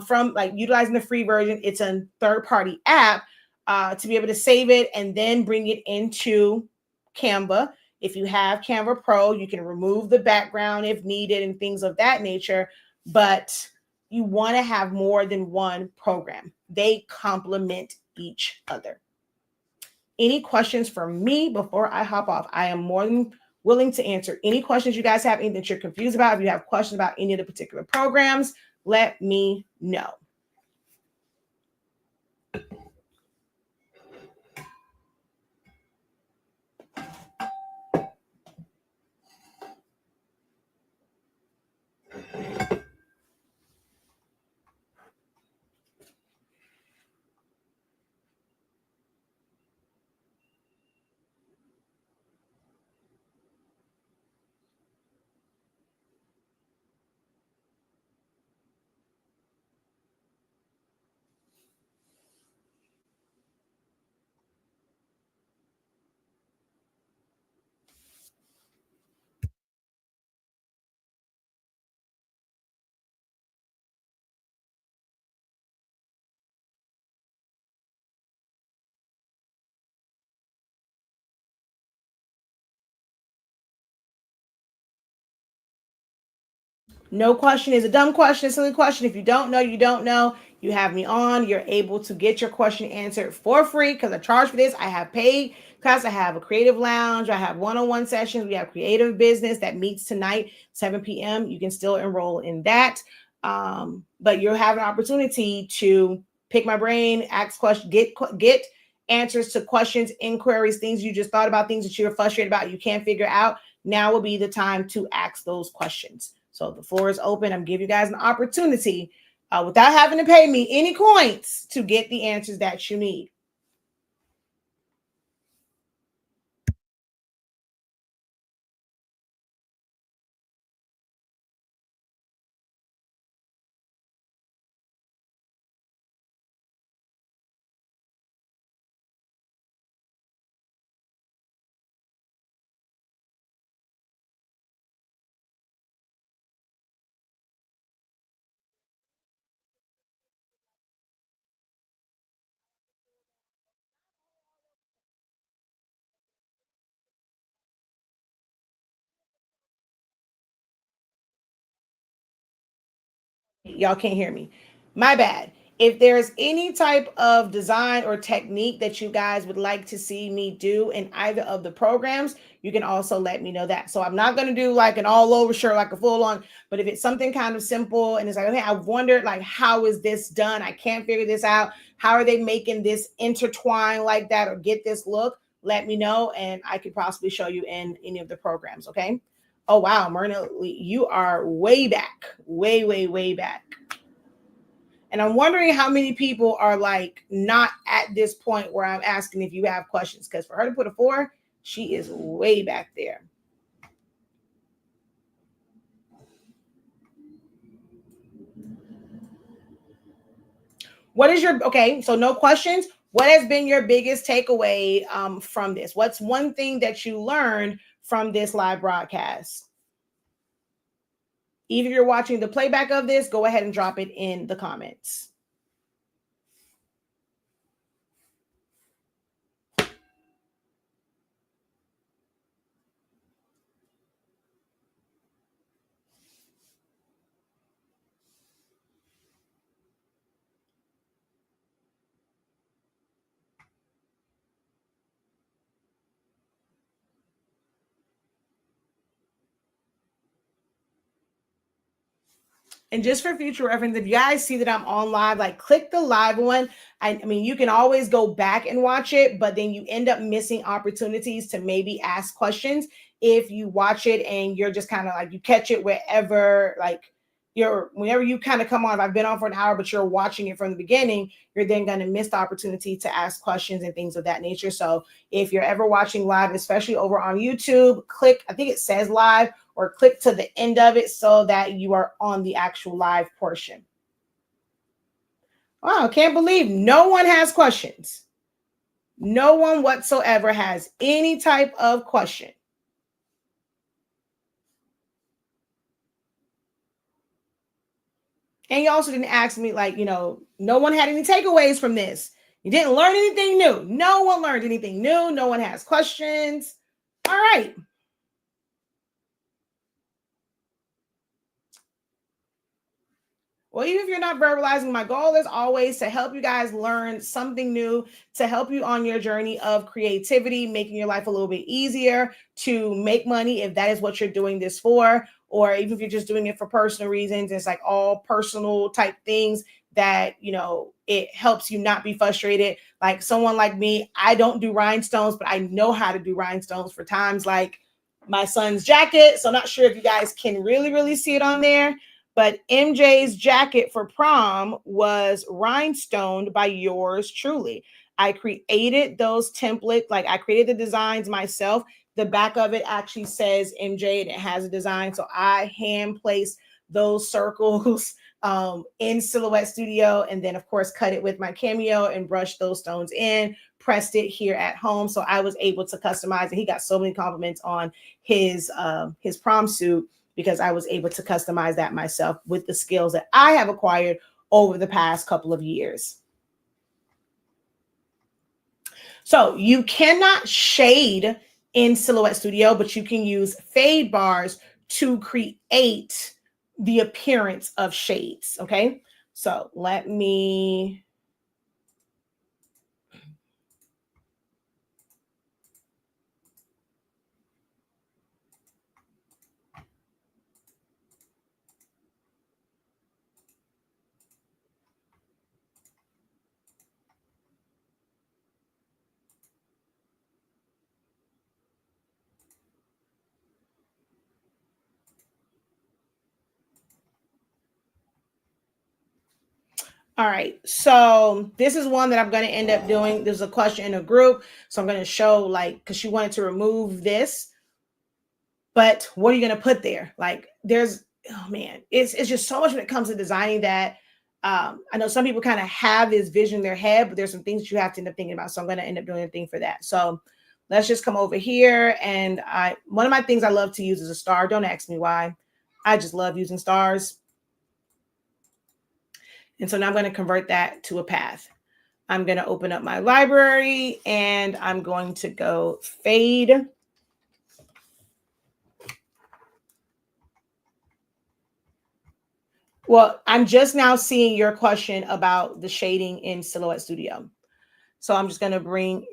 from like utilizing the free version. It's a third-party app to be able to save it and then bring it into Canva. If you have Canva Pro, you can remove the background if needed and things of that nature. But you want to have more than one program. They complement each other. Any questions for me before I hop off? I am more than willing to answer any questions you guys have, anything that you're confused about. If you have questions about any of the particular programs, let me know. No question is a dumb question, a silly question. If you don't know, you don't know. You have me on. You're able to get your question answered for free because I charge for this. I have paid class. I have a creative lounge. I have one-on-one sessions. We have creative business that meets tonight, 7 p.m. You can still enroll in that. But you'll have an opportunity to pick my brain, ask questions, get answers to questions, inquiries, things you just thought about, things that you're frustrated about, you can't figure out. Now will be the time to ask those questions. So the floor is open. I'm giving you guys an opportunity without having to pay me any coins to get the answers that you need. Y'all can't hear me. My bad. If there's any type of design or technique that you guys would like to see me do in either of the programs, you can also let me know that. So I'm not going to do like an all over shirt, like a full on, but if it's something kind of simple and it's like, okay, I've wondered like, how is this done? I can't figure this out. How are they making this intertwine like that or get this look? Let me know and I could possibly show you in any of the programs. Okay. Oh, wow. Myrna, you are way back, way, way, way back. And I'm wondering how many people are like not at this point where I'm asking if you have questions. Because for her to put a 4, she is way back there. What is your, okay, so no questions. What has been your biggest takeaway from this? What's one thing that you learned from this live broadcast? Either you're watching the playback of this, go ahead and drop it in the comments. And just for future reference, if you guys see that I'm on live, like click the live one. I mean, you can always go back and watch it, but then you end up missing opportunities to maybe ask questions if you watch it and you're just kind of like, you catch it wherever, like whenever you kind of come on. If I've been on for an hour, but you're watching it from the beginning, you're then going to miss the opportunity to ask questions and things of that nature. So if you're ever watching live, especially over on YouTube, click, I think it says live, or click to the end of it so that you are on the actual live portion. Wow, can't believe no one has questions. No one whatsoever has any type of question. And you also didn't ask me, like, no one had any takeaways from this. You didn't learn anything new. No one learned anything new. No one has questions. All right. Well, even if you're not verbalizing, my goal is always to help you guys learn something new, to help you on your journey of creativity, making your life a little bit easier, to make money if that is what you're doing this for, or even if you're just doing it for personal reasons. It's like all personal type things that, it helps you not be frustrated. Like someone like me, I don't do rhinestones, but I know how to do rhinestones for times like my son's jacket. So I'm not sure if you guys can really see it on there. But MJ's jacket for prom was rhinestoned by yours truly. I created those templates, like I created the designs myself. The back of it actually says MJ and it has a design. So I hand placed those circles in Silhouette Studio, and then of course cut it with my Cameo and brushed those stones in, pressed it here at home. So I was able to customize it. He got so many compliments on his prom suit, because I was able to customize that myself with the skills that I have acquired over the past couple of years. So you cannot shade in Silhouette Studio, but you can use fade bars to create the appearance of shades. Okay, so let me. All right, so this is one that I'm going to end up doing. There's a question in a group, so I'm going to show, like, because she wanted to remove this, but what are you going to put there? Like, there's, oh man, it's just so much when it comes to designing that. I know some people kind of have this vision in their head, but there's some things that you have to end up thinking about. So I'm going to end up doing a thing for that. So let's just come over here, and one of my things I love to use is a star. Don't ask me why. I just love using stars. And so now I'm going to convert that to a path. I'm going to open up my library and I'm going to go fade. Well, I'm just now seeing your question about the shading in Silhouette Studio. So I'm just going to bring,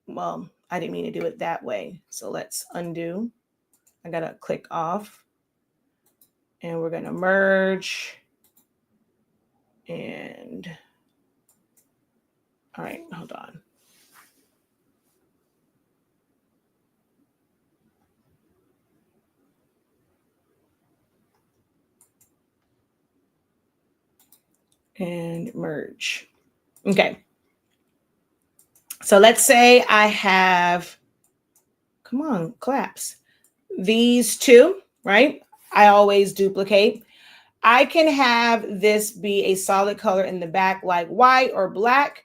well, I didn't mean to do it that way. So let's undo. I got to click off and we're going to merge. And all right, hold on. And merge. Okay. So let's say I have, come on, collapse. These two, right? I always duplicate. I can have this be a solid color in the back like white or black,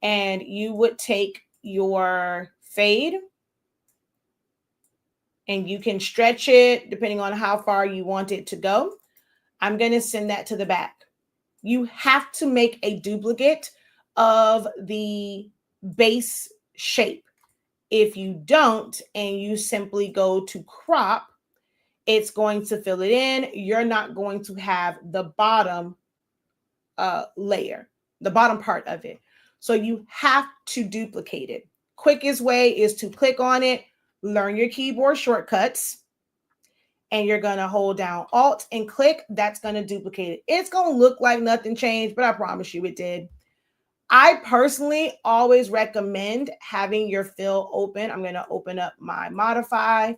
and you would take your fade and you can stretch it depending on how far you want it to go. I'm going to send that to the back. You have to make a duplicate of the base shape. If you don't, and you simply go to crop, it's going to fill it in. You're not going to have the bottom layer, the bottom part of it. So you have to duplicate it. Quickest way is to click on it, learn your keyboard shortcuts, and you're going to hold down Alt and click. That's going to duplicate it. It's going to look like nothing changed, but I promise you it did. I personally always recommend having your fill open. I'm going to open up my modify,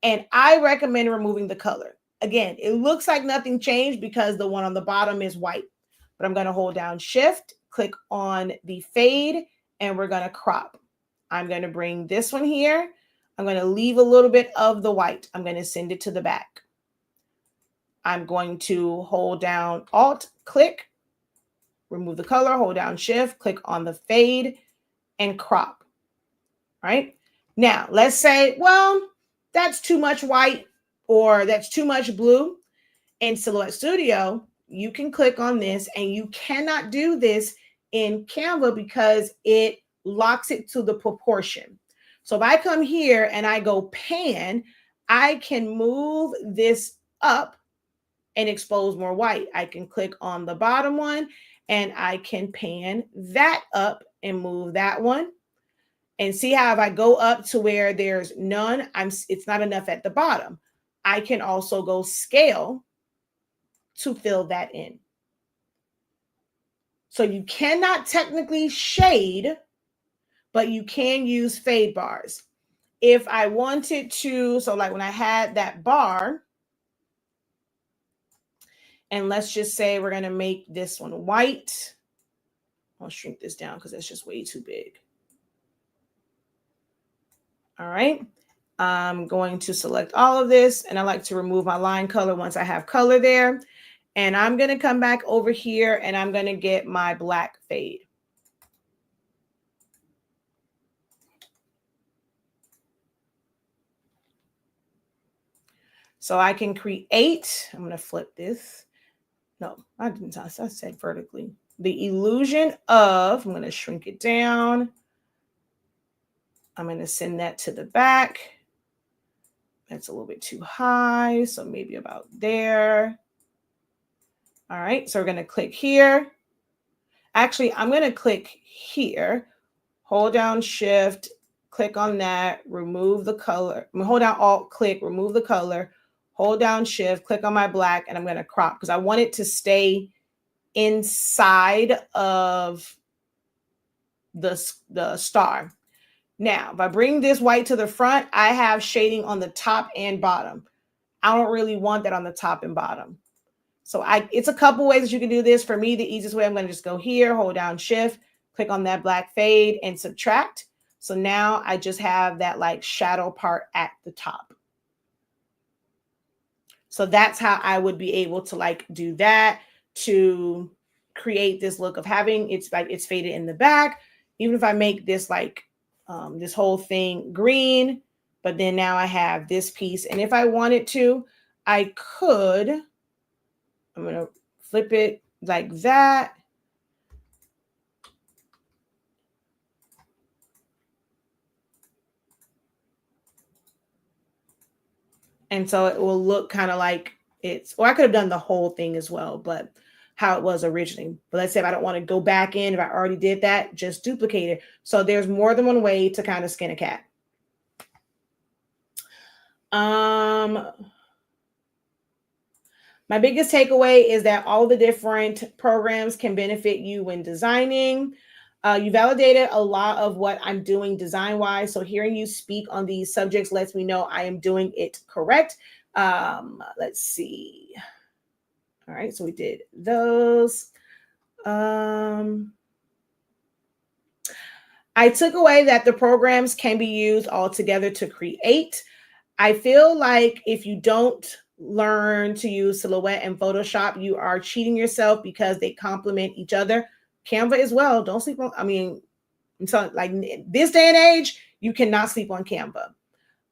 and I recommend removing the color. Again, it looks like nothing changed because the one on the bottom is white, but I'm going to hold down Shift, click on the fade, and we're going to crop. I'm going to bring this one here. I'm going to leave a little bit of the white. I'm going to send it to the back. I'm going to hold down Alt, click, remove the color, hold down Shift, click on the fade, and crop. Right? Now, let's say, well, that's too much white or that's too much blue. In Silhouette Studio, you can click on this, and you cannot do this in Canva because it locks it to the proportion. So if I come here and I go pan, I can move this up and expose more white. I can click on the bottom one and I can pan that up and move that one. And see how if I go up to where there's none, it's not enough at the bottom. I can also go scale to fill that in. So you cannot technically shade, but you can use fade bars. If I wanted to, so like when I had that bar, and let's just say we're going to make this one white. I'll shrink this down because that's just way too big. All right. I'm going to select all of this, and I like to remove my line color once I have color there. And I'm going to come back over here and I'm going to get my black fade. So I can create, I'm going to flip this. No, I didn't. I said vertically. The illusion of, I'm going to shrink it down. I'm going to send that to the back. That's a little bit too high, so maybe about there. All right, so we're going to click here. Actually, I'm going to click here, hold down Shift, click on that, remove the color. Hold down Alt, click, remove the color, hold down Shift, click on my black, and I'm going to crop because I want it to stay inside of the star. Now, if I bring this white to the front, I have shading on the top and bottom. I don't really want that on the top and bottom. So it's a couple ways that you can do this. For me, the easiest way, I'm going to just go here, hold down Shift, click on that black fade, and subtract. So now I just have that like shadow part at the top. So that's how I would be able to like do that to create this look of having it's like it's faded in the back. Even if I make this like this whole thing green, but then now I have this piece. And if I wanted to, I could, I'm going to flip it like that. And so it will look kind of like or I could have done the whole thing as well, but how it was originally. But let's say if I don't want to go back in, if I already did that, just duplicate it. So there's more than one way to kind of skin a cat. My biggest takeaway is that all the different programs can benefit you when designing. You validated a lot of what I'm doing design-wise. So hearing you speak on these subjects lets me know I am doing it correct. Let's see. All right, so we did those. I took away that the programs can be used all together to create. I feel like if you don't learn to use Silhouette and Photoshop, you are cheating yourself because they complement each other. Canva as well. Don't sleep on, I mean, so like this day and age, you cannot sleep on Canva.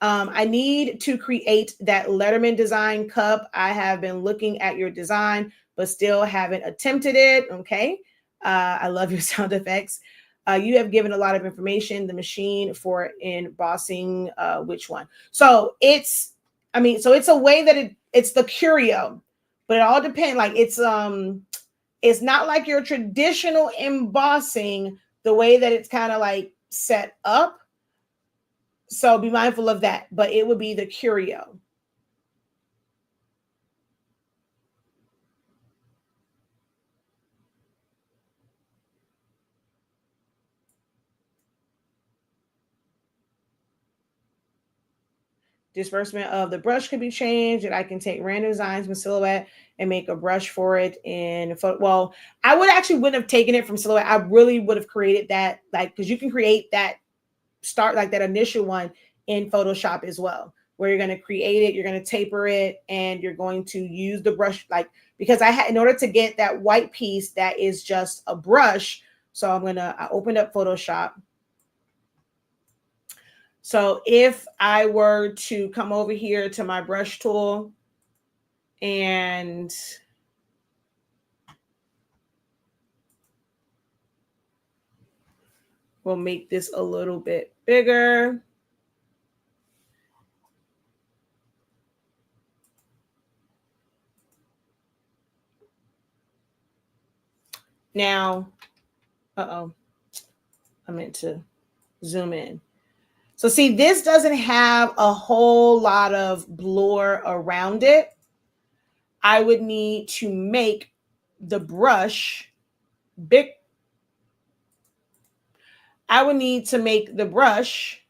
I need to create that Letterman design cup. I have been looking at your design, but still haven't attempted it. Okay. I love your sound effects. You have given a lot of information, the machine for embossing, which one? So it's a way that it's the curio, but it all depends. Like it's not like your traditional embossing, the way that it's kind of like set up. So be mindful of that, but it would be the curio. Disbursement of the brush can be changed, and I can take random designs from Silhouette and make a brush for it well, I wouldn't have taken it from Silhouette. I really would have created that, like, because you can create that start like that initial one in Photoshop as well, where you're going to create it, you're going to taper it, and you're going to use the brush, like, because in order to get that white piece that is just a brush. So I opened up Photoshop. So if I were to come over here to my brush tool and we'll make this a little bit bigger. Now, I meant to zoom in. So see, this doesn't have a whole lot of blur around it. I would need to make the brush big. I would need to make the brush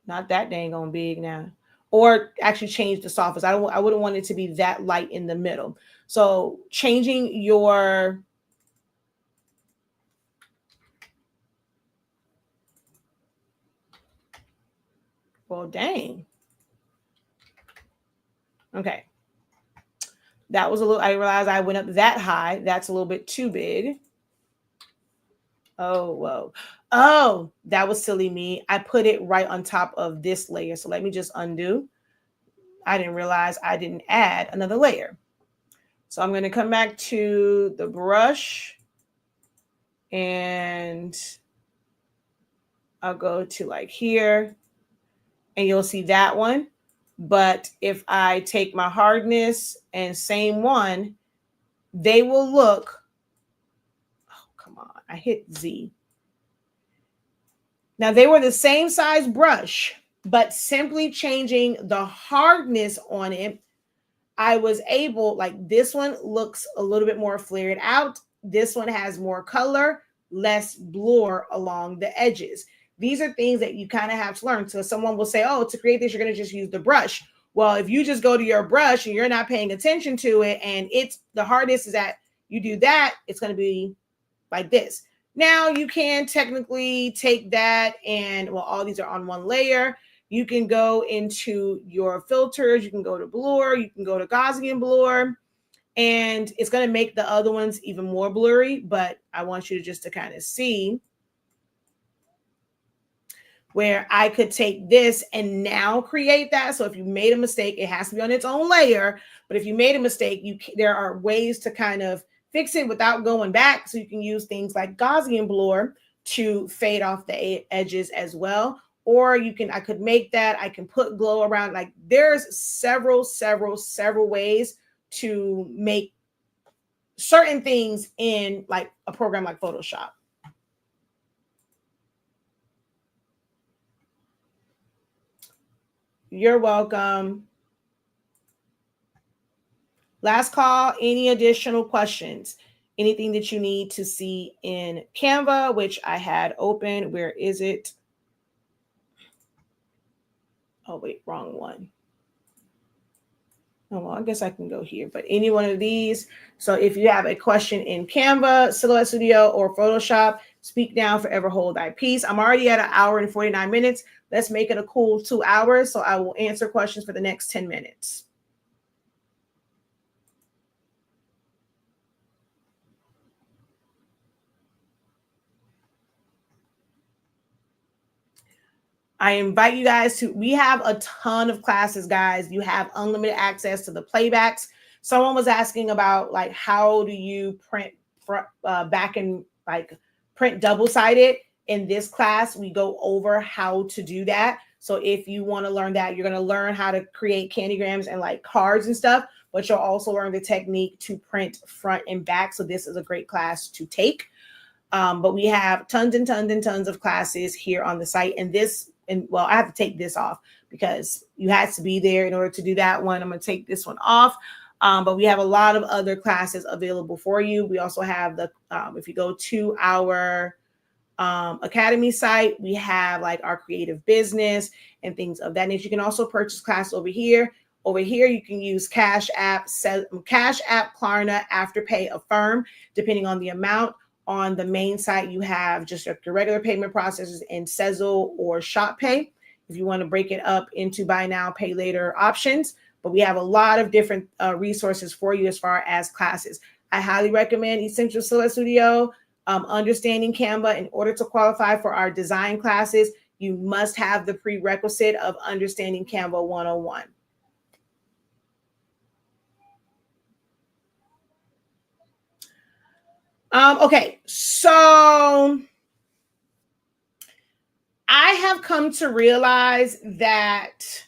not that dang on big now, or actually change the softness. I wouldn't want it to be that light in the middle. So changing your well, dang. Okay. That was a little, I realized I went up that high. That's a little bit too big. Oh, whoa. Oh, that was silly me. I put it right on top of this layer. So let me just undo. I didn't realize I didn't add another layer. So I'm going to come back to the brush and I'll go to like here and you'll see that one. But if I take my hardness and same one, they will look, oh, come on, I hit Z. Now they were the same size brush, but simply changing the hardness on it, I was able, like this one looks a little bit more flared out. This one has more color, less blur along the edges. These are things that you kind of have to learn. So someone will say, oh, to create this, you're going to just use the brush. Well, if you just go to your brush and you're not paying attention to it, and it's the hardest is that you do that, it's going to be like this. Now you can technically take that and, well, all these are on one layer. You can go into your filters. You can go to blur. You can go to Gaussian blur. And it's going to make the other ones even more blurry. But I want you to just to kind of see where I could take this and now create that. So if you made a mistake, it has to be on its own layer. But if you made a mistake, there are ways to kind of fix it without going back. So you can use things like Gaussian blur to fade off the edges as well. Or I could make that. I can put glow around. Like there's several ways to make certain things in like a program like Photoshop. You're welcome. Last call, any additional questions? Anything that you need to see in Canva, which I had open. Where is it? Oh, wait, wrong one. Oh, well, I guess I can go here, but any one of these. So if you have a question in Canva, Silhouette Studio, or Photoshop, speak now, forever hold thy peace. I'm already at 1 hour and 49 minutes. Let's make it a cool 2 hours. So I will answer questions for the next 10 minutes. I invite you guys to, we have a ton of classes, guys. You have unlimited access to the playbacks. Someone was asking about like, how do you print back and like print double-sided? In this class, we go over how to do that. So if you want to learn that, you're going to learn how to create candygrams and like cards and stuff, but you'll also learn the technique to print front and back. So this is a great class to take. But we have tons and tons and tons of classes here on the site. And this, and well, I have to take this off because you had to be there in order to do that one. I'm going to take this one off. But we have a lot of other classes available for you. We also have the, if you go to our Academy site, we have like our creative business and things of that nature. You can also purchase class over here. Over here, you can use Cash App, Klarna, Afterpay, Affirm, depending on the amount. On the main site, you have just your regular payment processors in Sezzle or ShopPay if you want to break it up into buy now, pay later options. But we have a lot of different resources for you as far as classes. I highly recommend Essential Silhouette Studio, understanding Canva. In order to qualify for our design classes, you must have the prerequisite of understanding Canva 101. Okay, so I have come to realize that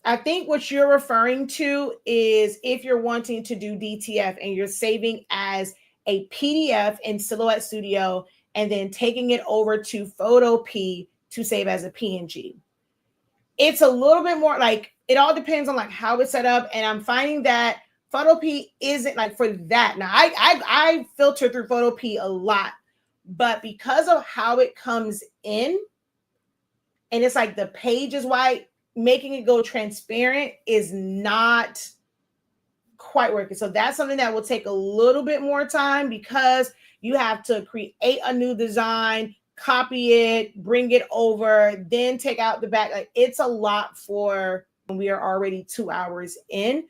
I think what you're referring to is if you're wanting to do DTF and you're saving as a PDF in Silhouette Studio and then taking it over to Photopea to save as a PNG. It's a little bit more like, it all depends on like how it's set up. And I'm finding that Photopea isn't like for that. Now I filter through Photopea a lot, but because of how it comes in and it's like the page is white, making it go transparent is not quite working. So that's something that will take a little bit more time because you have to create a new design, copy it, bring it over, then take out the back. Like it's a lot for when we are already 2 hours in.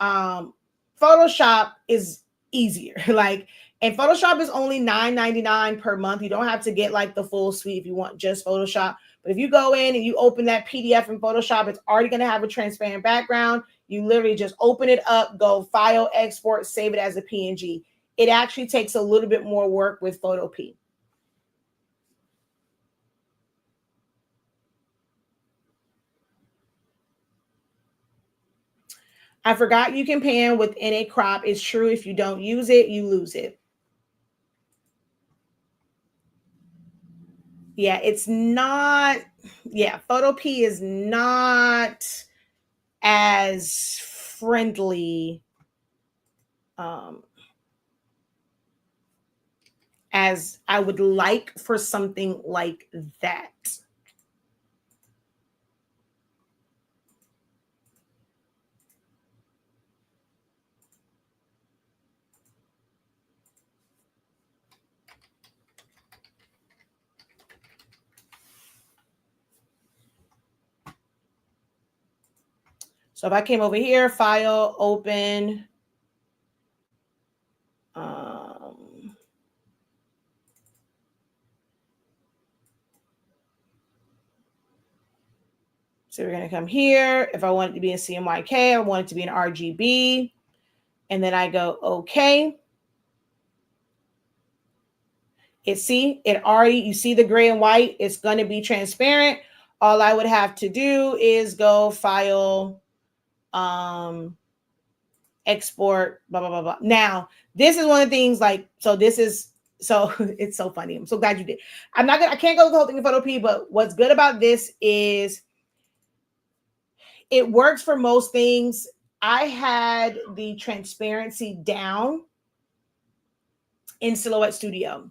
Photoshop is easier. Like, and Photoshop is only $9.99 per month. You don't have to get like the full suite if you want just Photoshop. But if you go in and you open that PDF in Photoshop, it's already going to have a transparent background. You literally just open it up, go file, export, save it as a PNG. It actually takes a little bit more work with Photopea. I forgot you can pan within a crop. It's true. If you don't use it, you lose it. Yeah, it's not. Yeah, Photopea is not as friendly as I would like for something like that. So if I came over here, file, open, so we're going to come here. If I want it to be in CMYK, I want it to be in RGB. And then I go, okay. You see the gray and white. It's going to be transparent. All I would have to do is go file, export, blah, blah, blah, blah. Now, this is one of the things like, so it's so funny. I'm so glad you did. I can't go the whole thing in Photopea, but what's good about this is it works for most things. I had the transparency down in Silhouette Studio.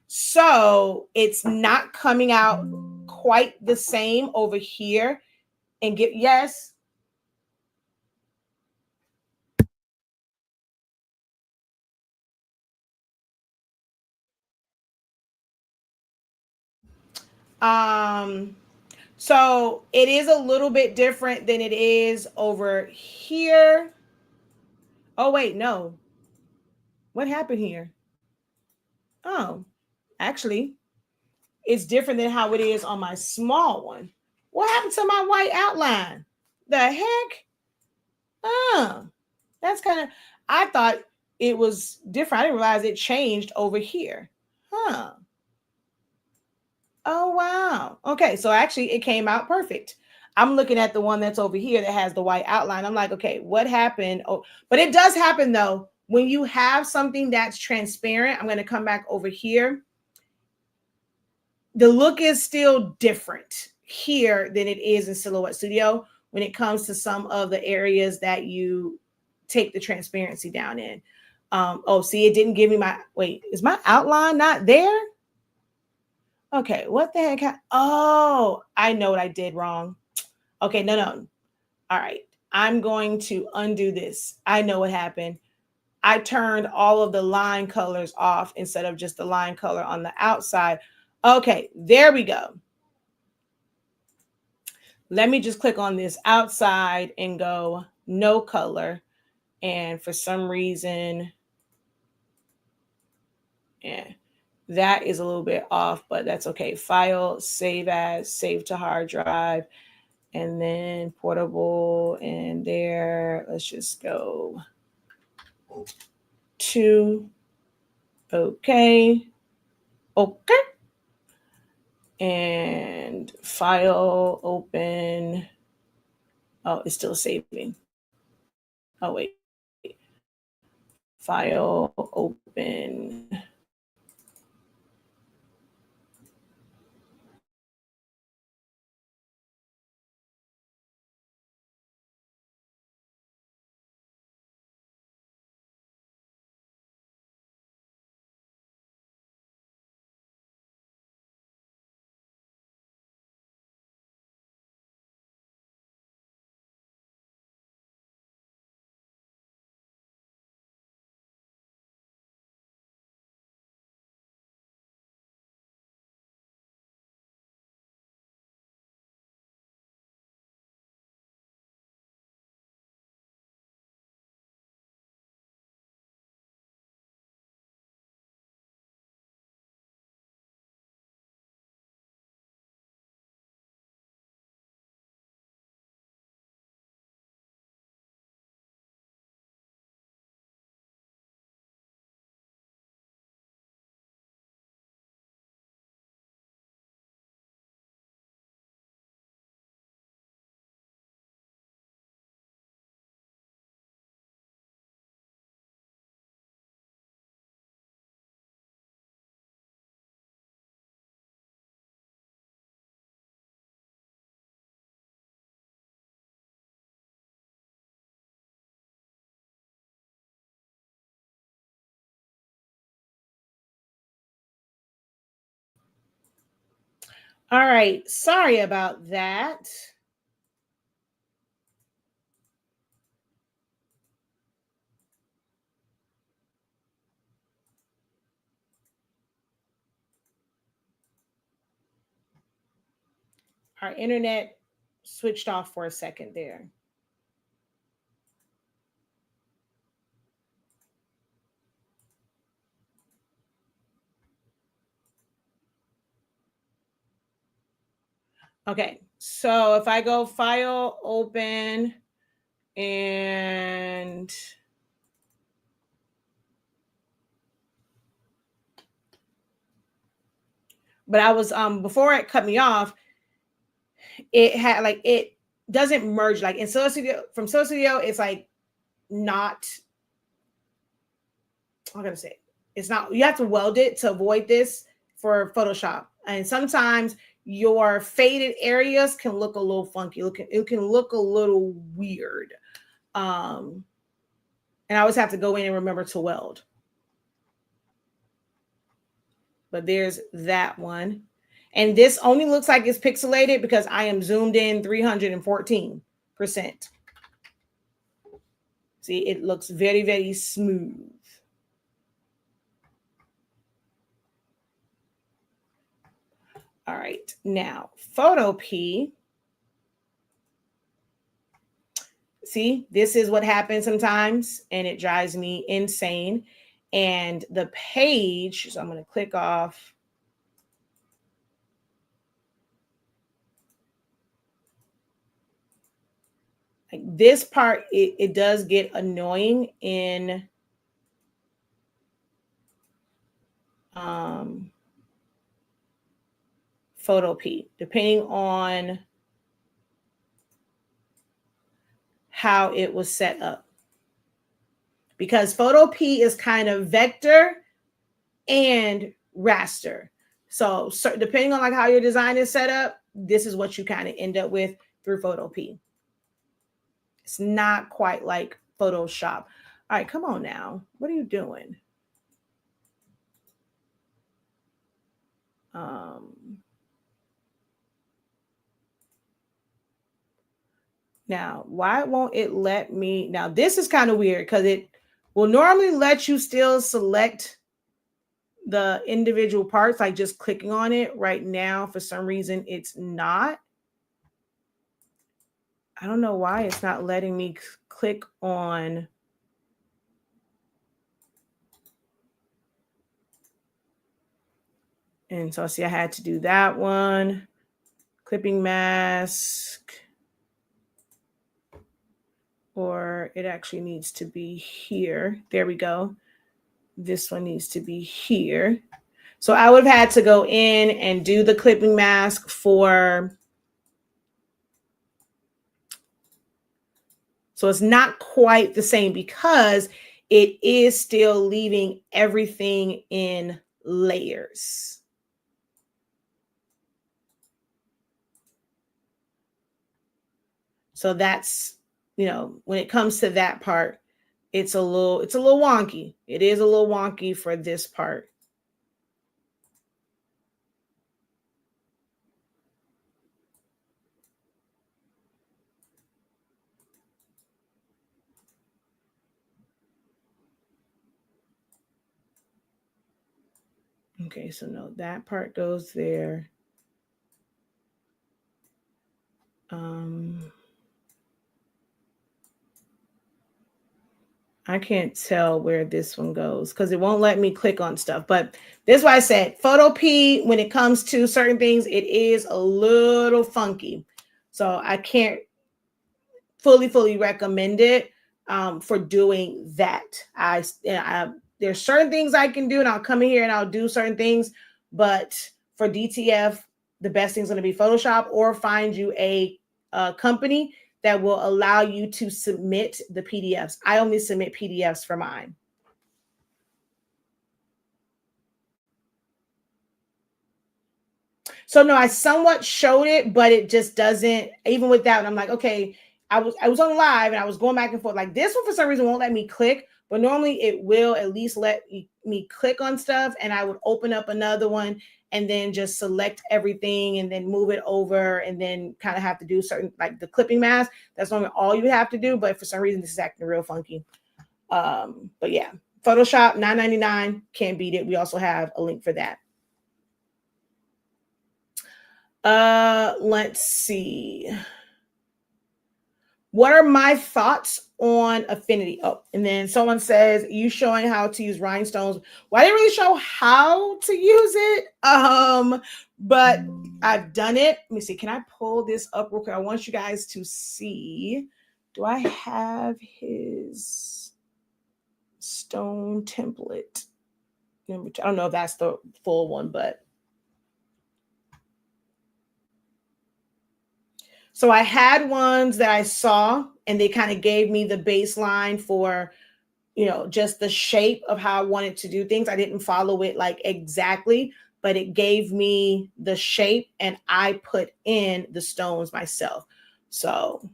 So it's not coming out quite the same over here. And yes. So it is a little bit different than it is over here. Oh, wait, no. What happened here? Oh, actually, it's different than how it is on my small one. What happened to my white outline? The heck? Oh, that's kind of, I thought it was different. I didn't realize it changed over here. Huh. Oh, wow. Okay, so actually it came out perfect. I'm looking at the one that's over here that has the white outline. I'm like, okay, what happened? Oh, but it does happen though. When you have something that's transparent, I'm going to come back over here. The look is still different here than it is in Silhouette Studio when it comes to some of the areas that you take the transparency down in. Oh, see, it didn't give me my, wait, is my outline not there? Okay, what the heck? Oh, I know what I did wrong. Okay, no. All right, I'm going to undo this. I know what happened. I turned all of the line colors off instead of just the line color on the outside. Okay, there we go. Let me just click on this outside and go no color. And for some reason, yeah, that is a little bit off, but that's okay. File, save as, save to hard drive, and then portable. And there, let's just go to, okay. And file, open. Oh, it's still saving. Oh, wait. File, open. All right. Sorry about that. Our internet switched off for a second there. Okay. So if I go file, open, and but I was before it cut me off, it had like it doesn't merge like in Silhouette Studio. From Silhouette Studio, it's like not, I'm gonna say it's not, you have to weld it to avoid this for Photoshop. And sometimes your faded areas can look a little funky. It can look a little weird. And I always have to go in and remember to weld. But there's that one. And this only looks like it's pixelated because I am zoomed in 314%. See, it looks very, very smooth. All right, now Photo P. See, this is what happens sometimes, and it drives me insane. And the page, so I'm going to click off. Like this part, it does get annoying in Photo P, depending on how it was set up. Because Photo P is kind of vector and raster. So depending on like how your design is set up, this is what you kind of end up with through Photo P. It's not quite like Photoshop. All right, come on now. What are you doing? Now, why won't it let me? Now, this is kind of weird because it will normally let you still select the individual parts, like just clicking on it. Right now, for some reason, it's not. I don't know why it's not letting me click on. And so, see, I had to do that one. Clipping mask. Or it actually needs to be here. There we go. This one needs to be here. So I would have had to go in and do the clipping mask for. So it's not quite the same because it is still leaving everything in layers. So that's, when it comes to that part, it's a little wonky. It is a little wonky for this part. Okay, so no, that part goes there. I can't tell where this one goes because it won't let me click on stuff. But this is why I said Photo P, when it comes to certain things, it is a little funky. So I can't fully recommend it for doing that. There's certain things I can do, and I'll come in here and I'll do certain things. But for DTF, the best thing is going to be Photoshop, or find you a company that will allow you to submit the PDFs. I only submit PDFs for mine. So no, I somewhat showed it, but it just doesn't, even with that, I'm like, okay, I was on live and I was going back and forth. Like this one for some reason won't let me click, but normally it will at least let me click on stuff, and I would open up another one and then just select everything and then move it over and then kind of have to do certain, like the clipping mask. That's normally all you have to do, but for some reason this is acting real funky. But yeah, Photoshop $9.99, can't beat it. We also have a link for that. Let's see. What are my thoughts on Affinity? Oh, and then someone says, you showing how to use rhinestones. Well, I didn't really show how to use it. But I've done it. Let me see. Can I pull this up real quick? I want you guys to see. Do I have his stone template? I don't know if that's the full one, but so I had ones that I saw, and they kind of gave me the baseline for, just the shape of how I wanted to do things. I didn't follow it like exactly, but it gave me the shape, and I put in the stones myself. So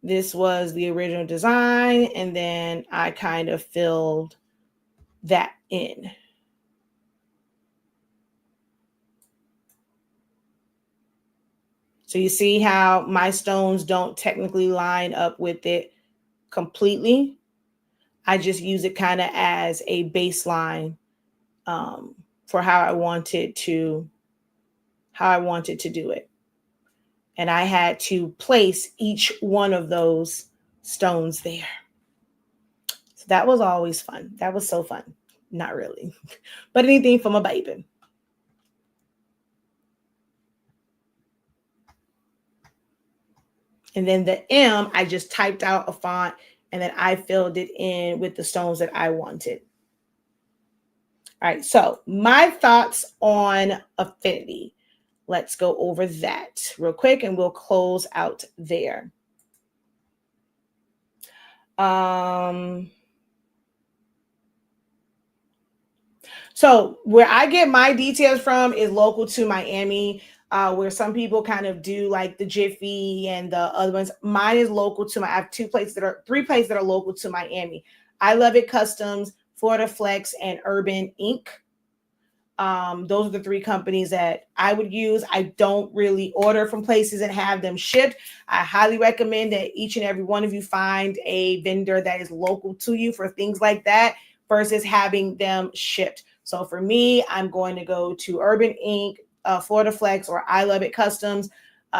this was the original design, and then I kind of filled that in. So you see how my stones don't technically line up with it completely. I just use it kind of as a baseline for how I wanted to do it. And I had to place each one of those stones there. So that was always fun. That was so fun. Not really, but anything from a baby. And then the M, I just typed out a font and then I filled it in with the stones that I wanted. All right, so my thoughts on affinity. Let's go over that real quick and we'll close out there. So where I get my details from is local to Miami, where some people kind of do like the Jiffy and the other ones. Mine is local to I have three places that are local to Miami. I Love It Customs, Florida Flex, and Urban Ink. Those are the three companies that I would use. I don't really order from places and have them shipped. I highly recommend that each and every one of you find a vendor that is local to you for things like that versus having them shipped. So for me, I'm going to go to Urban Ink, Florida Flex, or I Love It Customs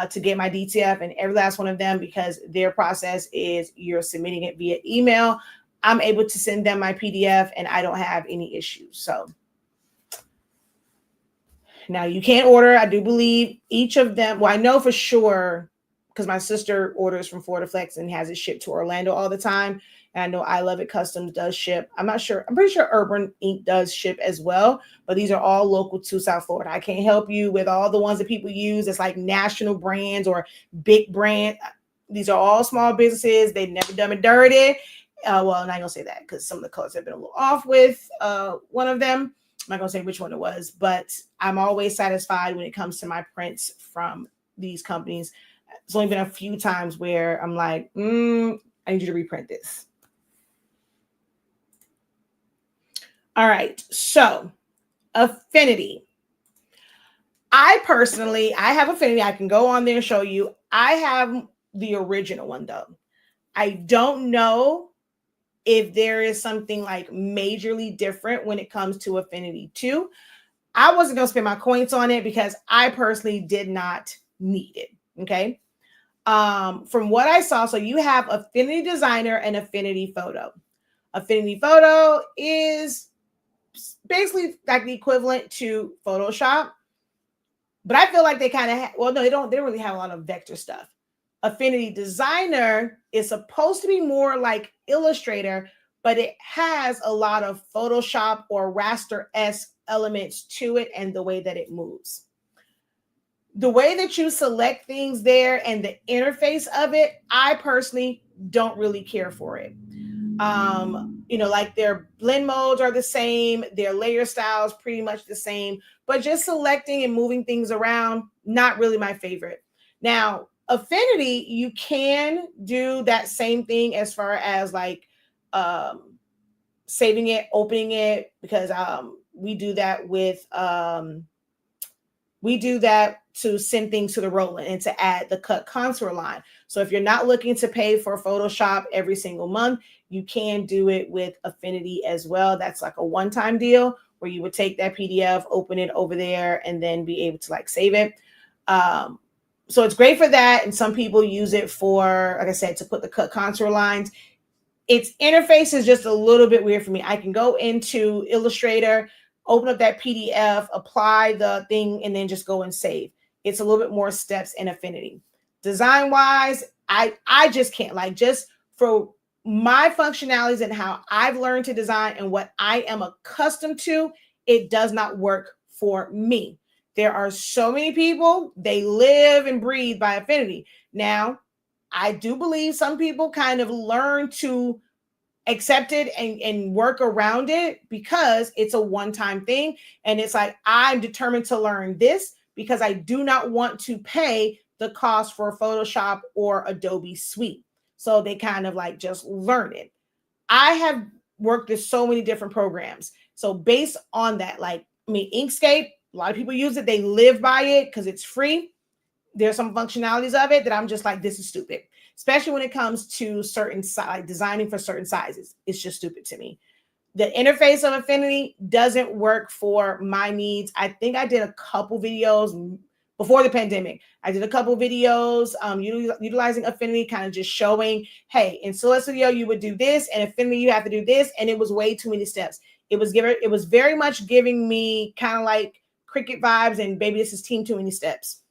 to get my DTF and every last one of them because their process is you're submitting it via email. I'm able to send them my PDF and I don't have any issues. So now you can't order. I do believe each of them. Well, I know for sure because my sister orders from Florida Flex and has it shipped to Orlando all the time. And I know I Love It Customs does ship. I'm not sure. I'm pretty sure Urban Ink does ship as well. But these are all local to South Florida. I can't help you with all the ones that people use. It's like national brands or big brand. These are all small businesses. They've never done it dirty. Well, I'm not going to say that because some of the colors have been a little off with one of them. I'm not going to say which one it was, but I'm always satisfied when it comes to my prints from these companies. It's only been a few times where I'm like, I need you to reprint this. All right. So affinity. I have affinity. I can go on there and show you. I have the original one though. I don't know if there is something like majorly different when it comes to affinity 2. I wasn't going to spend my coins on it because I personally did not need it. Okay. From what I saw, so you have Affinity Designer and Affinity Photo. Affinity Photo is basically like the equivalent to Photoshop, but I feel like they kind of, they don't really have a lot of vector stuff. Affinity Designer is supposed to be more like Illustrator, but it has a lot of Photoshop or raster-esque elements to it and the way that it moves. The way that you select things there and the interface of it, I personally don't really care for it. Like their blend modes are the same, their layer styles pretty much the same, but just selecting and moving things around, not really my favorite. Now, Affinity, you can do that same thing as far as like saving it, opening it, because we do that to send things to the Roland and to add the cut contour line. So if you're not looking to pay for Photoshop every single month, you can do it with Affinity as well. That's like a one-time deal where you would take that PDF, open it over there, and then be able to like save it. So it's great for that. And some people use it for, like I said, to put the cut contour lines. Its interface is just a little bit weird for me. I can go into Illustrator, open up that PDF, apply the thing, and then just go and save. It's a little bit more steps in Affinity. Design-wise, I just can't. Like, just for my functionalities and how I've learned to design and what I am accustomed to, it does not work for me. There are so many people, they live and breathe by Affinity. Now, I do believe some people kind of learn to accept it and work around it because it's a one-time thing. And it's like, I'm determined to learn this because I do not want to pay the cost for Photoshop or Adobe Suite. So they kind of like just learn it. I have worked with so many different programs. So based on that, Inkscape, a lot of people use it. They live by it because it's free. There's some functionalities of it that I'm just like, this is stupid, especially when it comes to certain designing for certain sizes. It's just stupid to me. the interface of Affinity doesn't work for my needs. I think I did a couple videos before the pandemic. I did a couple videos utilizing Affinity, kind of just showing, hey, in Solar Studio, you would do this, and Affinity, you have to do this. And it was way too many steps. It was very much giving me kind of like Cricut vibes and baby, this is team too many steps.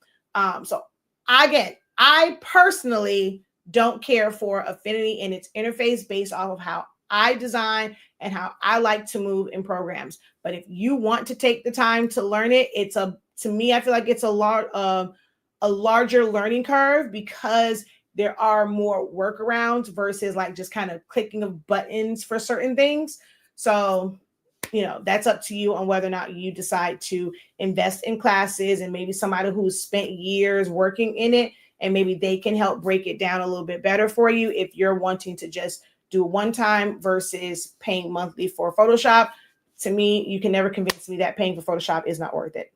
So I personally don't care for Affinity and its interface based off of how I design and how I like to move in programs. But if you want to take the time to learn it, to me, I feel like it's a larger learning curve because there are more workarounds versus like just kind of clicking of buttons for certain things. So, that's up to you on whether or not you decide to invest in classes and maybe somebody who's spent years working in it, and maybe they can help break it down a little bit better for you if you're wanting to just do one time versus paying monthly for Photoshop. To me, you can never convince me that paying for Photoshop is not worth it.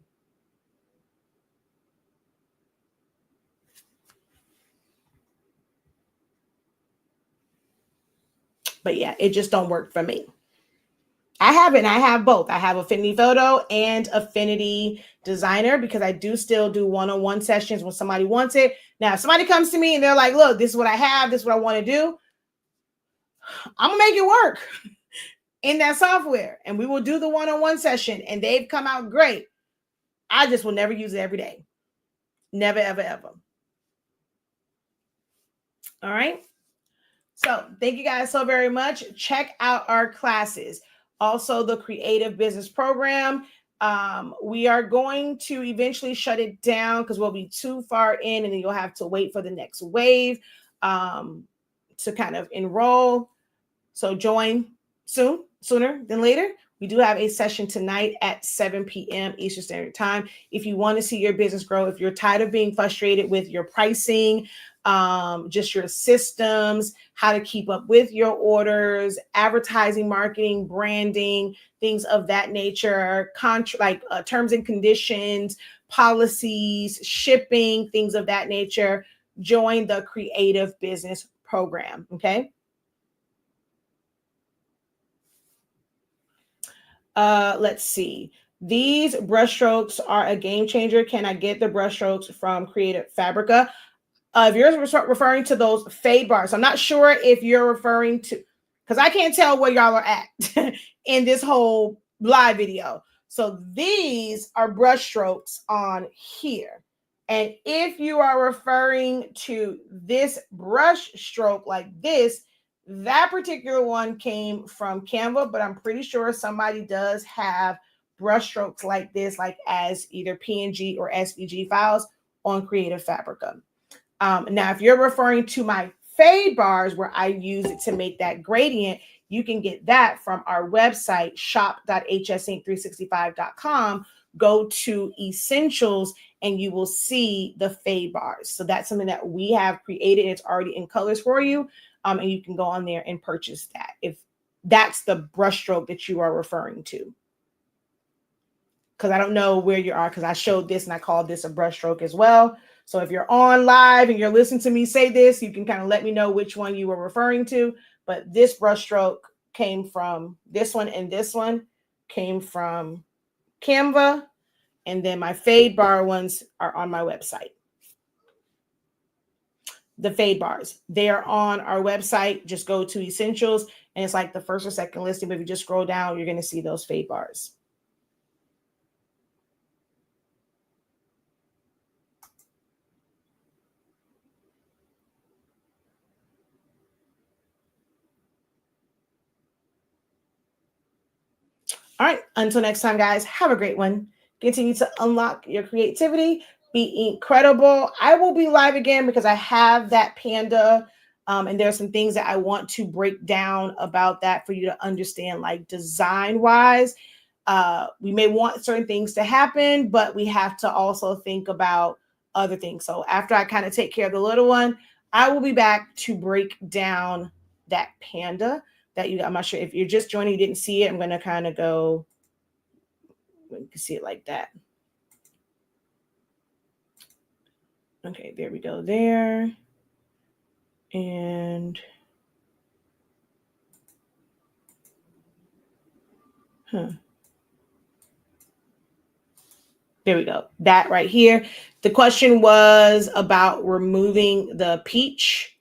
But yeah, it just don't work for me. I have both. I have Affinity Photo and Affinity Designer because I do still do one-on-one sessions when somebody wants it. Now, if somebody comes to me and they're like, look, this is what I have, this is what I want to do, I'm going to make it work in that software. And we will do the one-on-one session and they've come out great. I just will never use it every day. Never, ever, ever. All right. So thank you guys so very much. Check out our classes. Also, the Creative Business Program. We are going to eventually shut it down because we'll be too far in and then you'll have to wait for the next wave to kind of enroll. So join sooner than later. We do have a session tonight at 7 p.m. Eastern Standard Time. If you want to see your business grow, if you're tired of being frustrated with your pricing, just your systems, how to keep up with your orders, advertising, marketing, branding, things of that nature, terms and conditions, policies, shipping, things of that nature, join the Creative Business Program. Okay. Let's see. These brushstrokes are a game changer. Can I get the brushstrokes from Creative Fabrica? If you're referring to those fade bars, I'm not sure if you're referring to, because I can't tell where y'all are at in this whole live video. So these are brushstrokes on here. And if you are referring to this brush stroke like this, that particular one came from Canva, but I'm pretty sure somebody does have brush strokes like this, like as either PNG or SVG files on Creative Fabrica. Now, if you're referring to my fade bars where I use it to make that gradient, you can get that from our website, shop.hsinc365.com. Go to Essentials and you will see the fade bars. So that's something that we have created. It's already in colors for you. And you can go on there and purchase that if that's the brushstroke that you are referring to. Because I don't know where you are, because I showed this and I called this a brushstroke as well. So if you're on live and you're listening to me say this, you can kind of let me know which one you were referring to. But this brushstroke came from this one, and this one came from Canva. And then my fade bar ones are on my website. The fade bars, they are on our website. Just go to Essentials, and it's like the first or second listing. But if you just scroll down, you're going to see those fade bars. All right. Until next time, guys, have a great one. Continue to unlock your creativity. Be incredible. I will be live again because I have that panda. And there are some things that I want to break down about that for you to understand, like design wise. We may want certain things to happen, but we have to also think about other things. So after I kind of take care of the little one, I will be back to break down that panda that I'm not sure if you're just joining, you didn't see it. I'm going to kind of go, you can see it like that. Okay, there we go there. And There we go. That right here. The question was about removing the peach,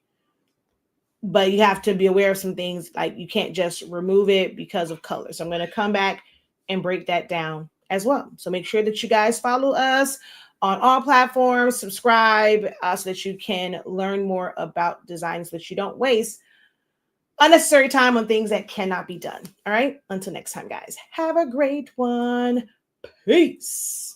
but you have to be aware of some things, like you can't just remove it because of color. So I'm going to come back and break that down as well. So make sure that you guys follow us on all platforms, subscribe so that you can learn more about designs, that you don't waste unnecessary time on things that cannot be done. All right. Until next time, guys, have a great one. Peace.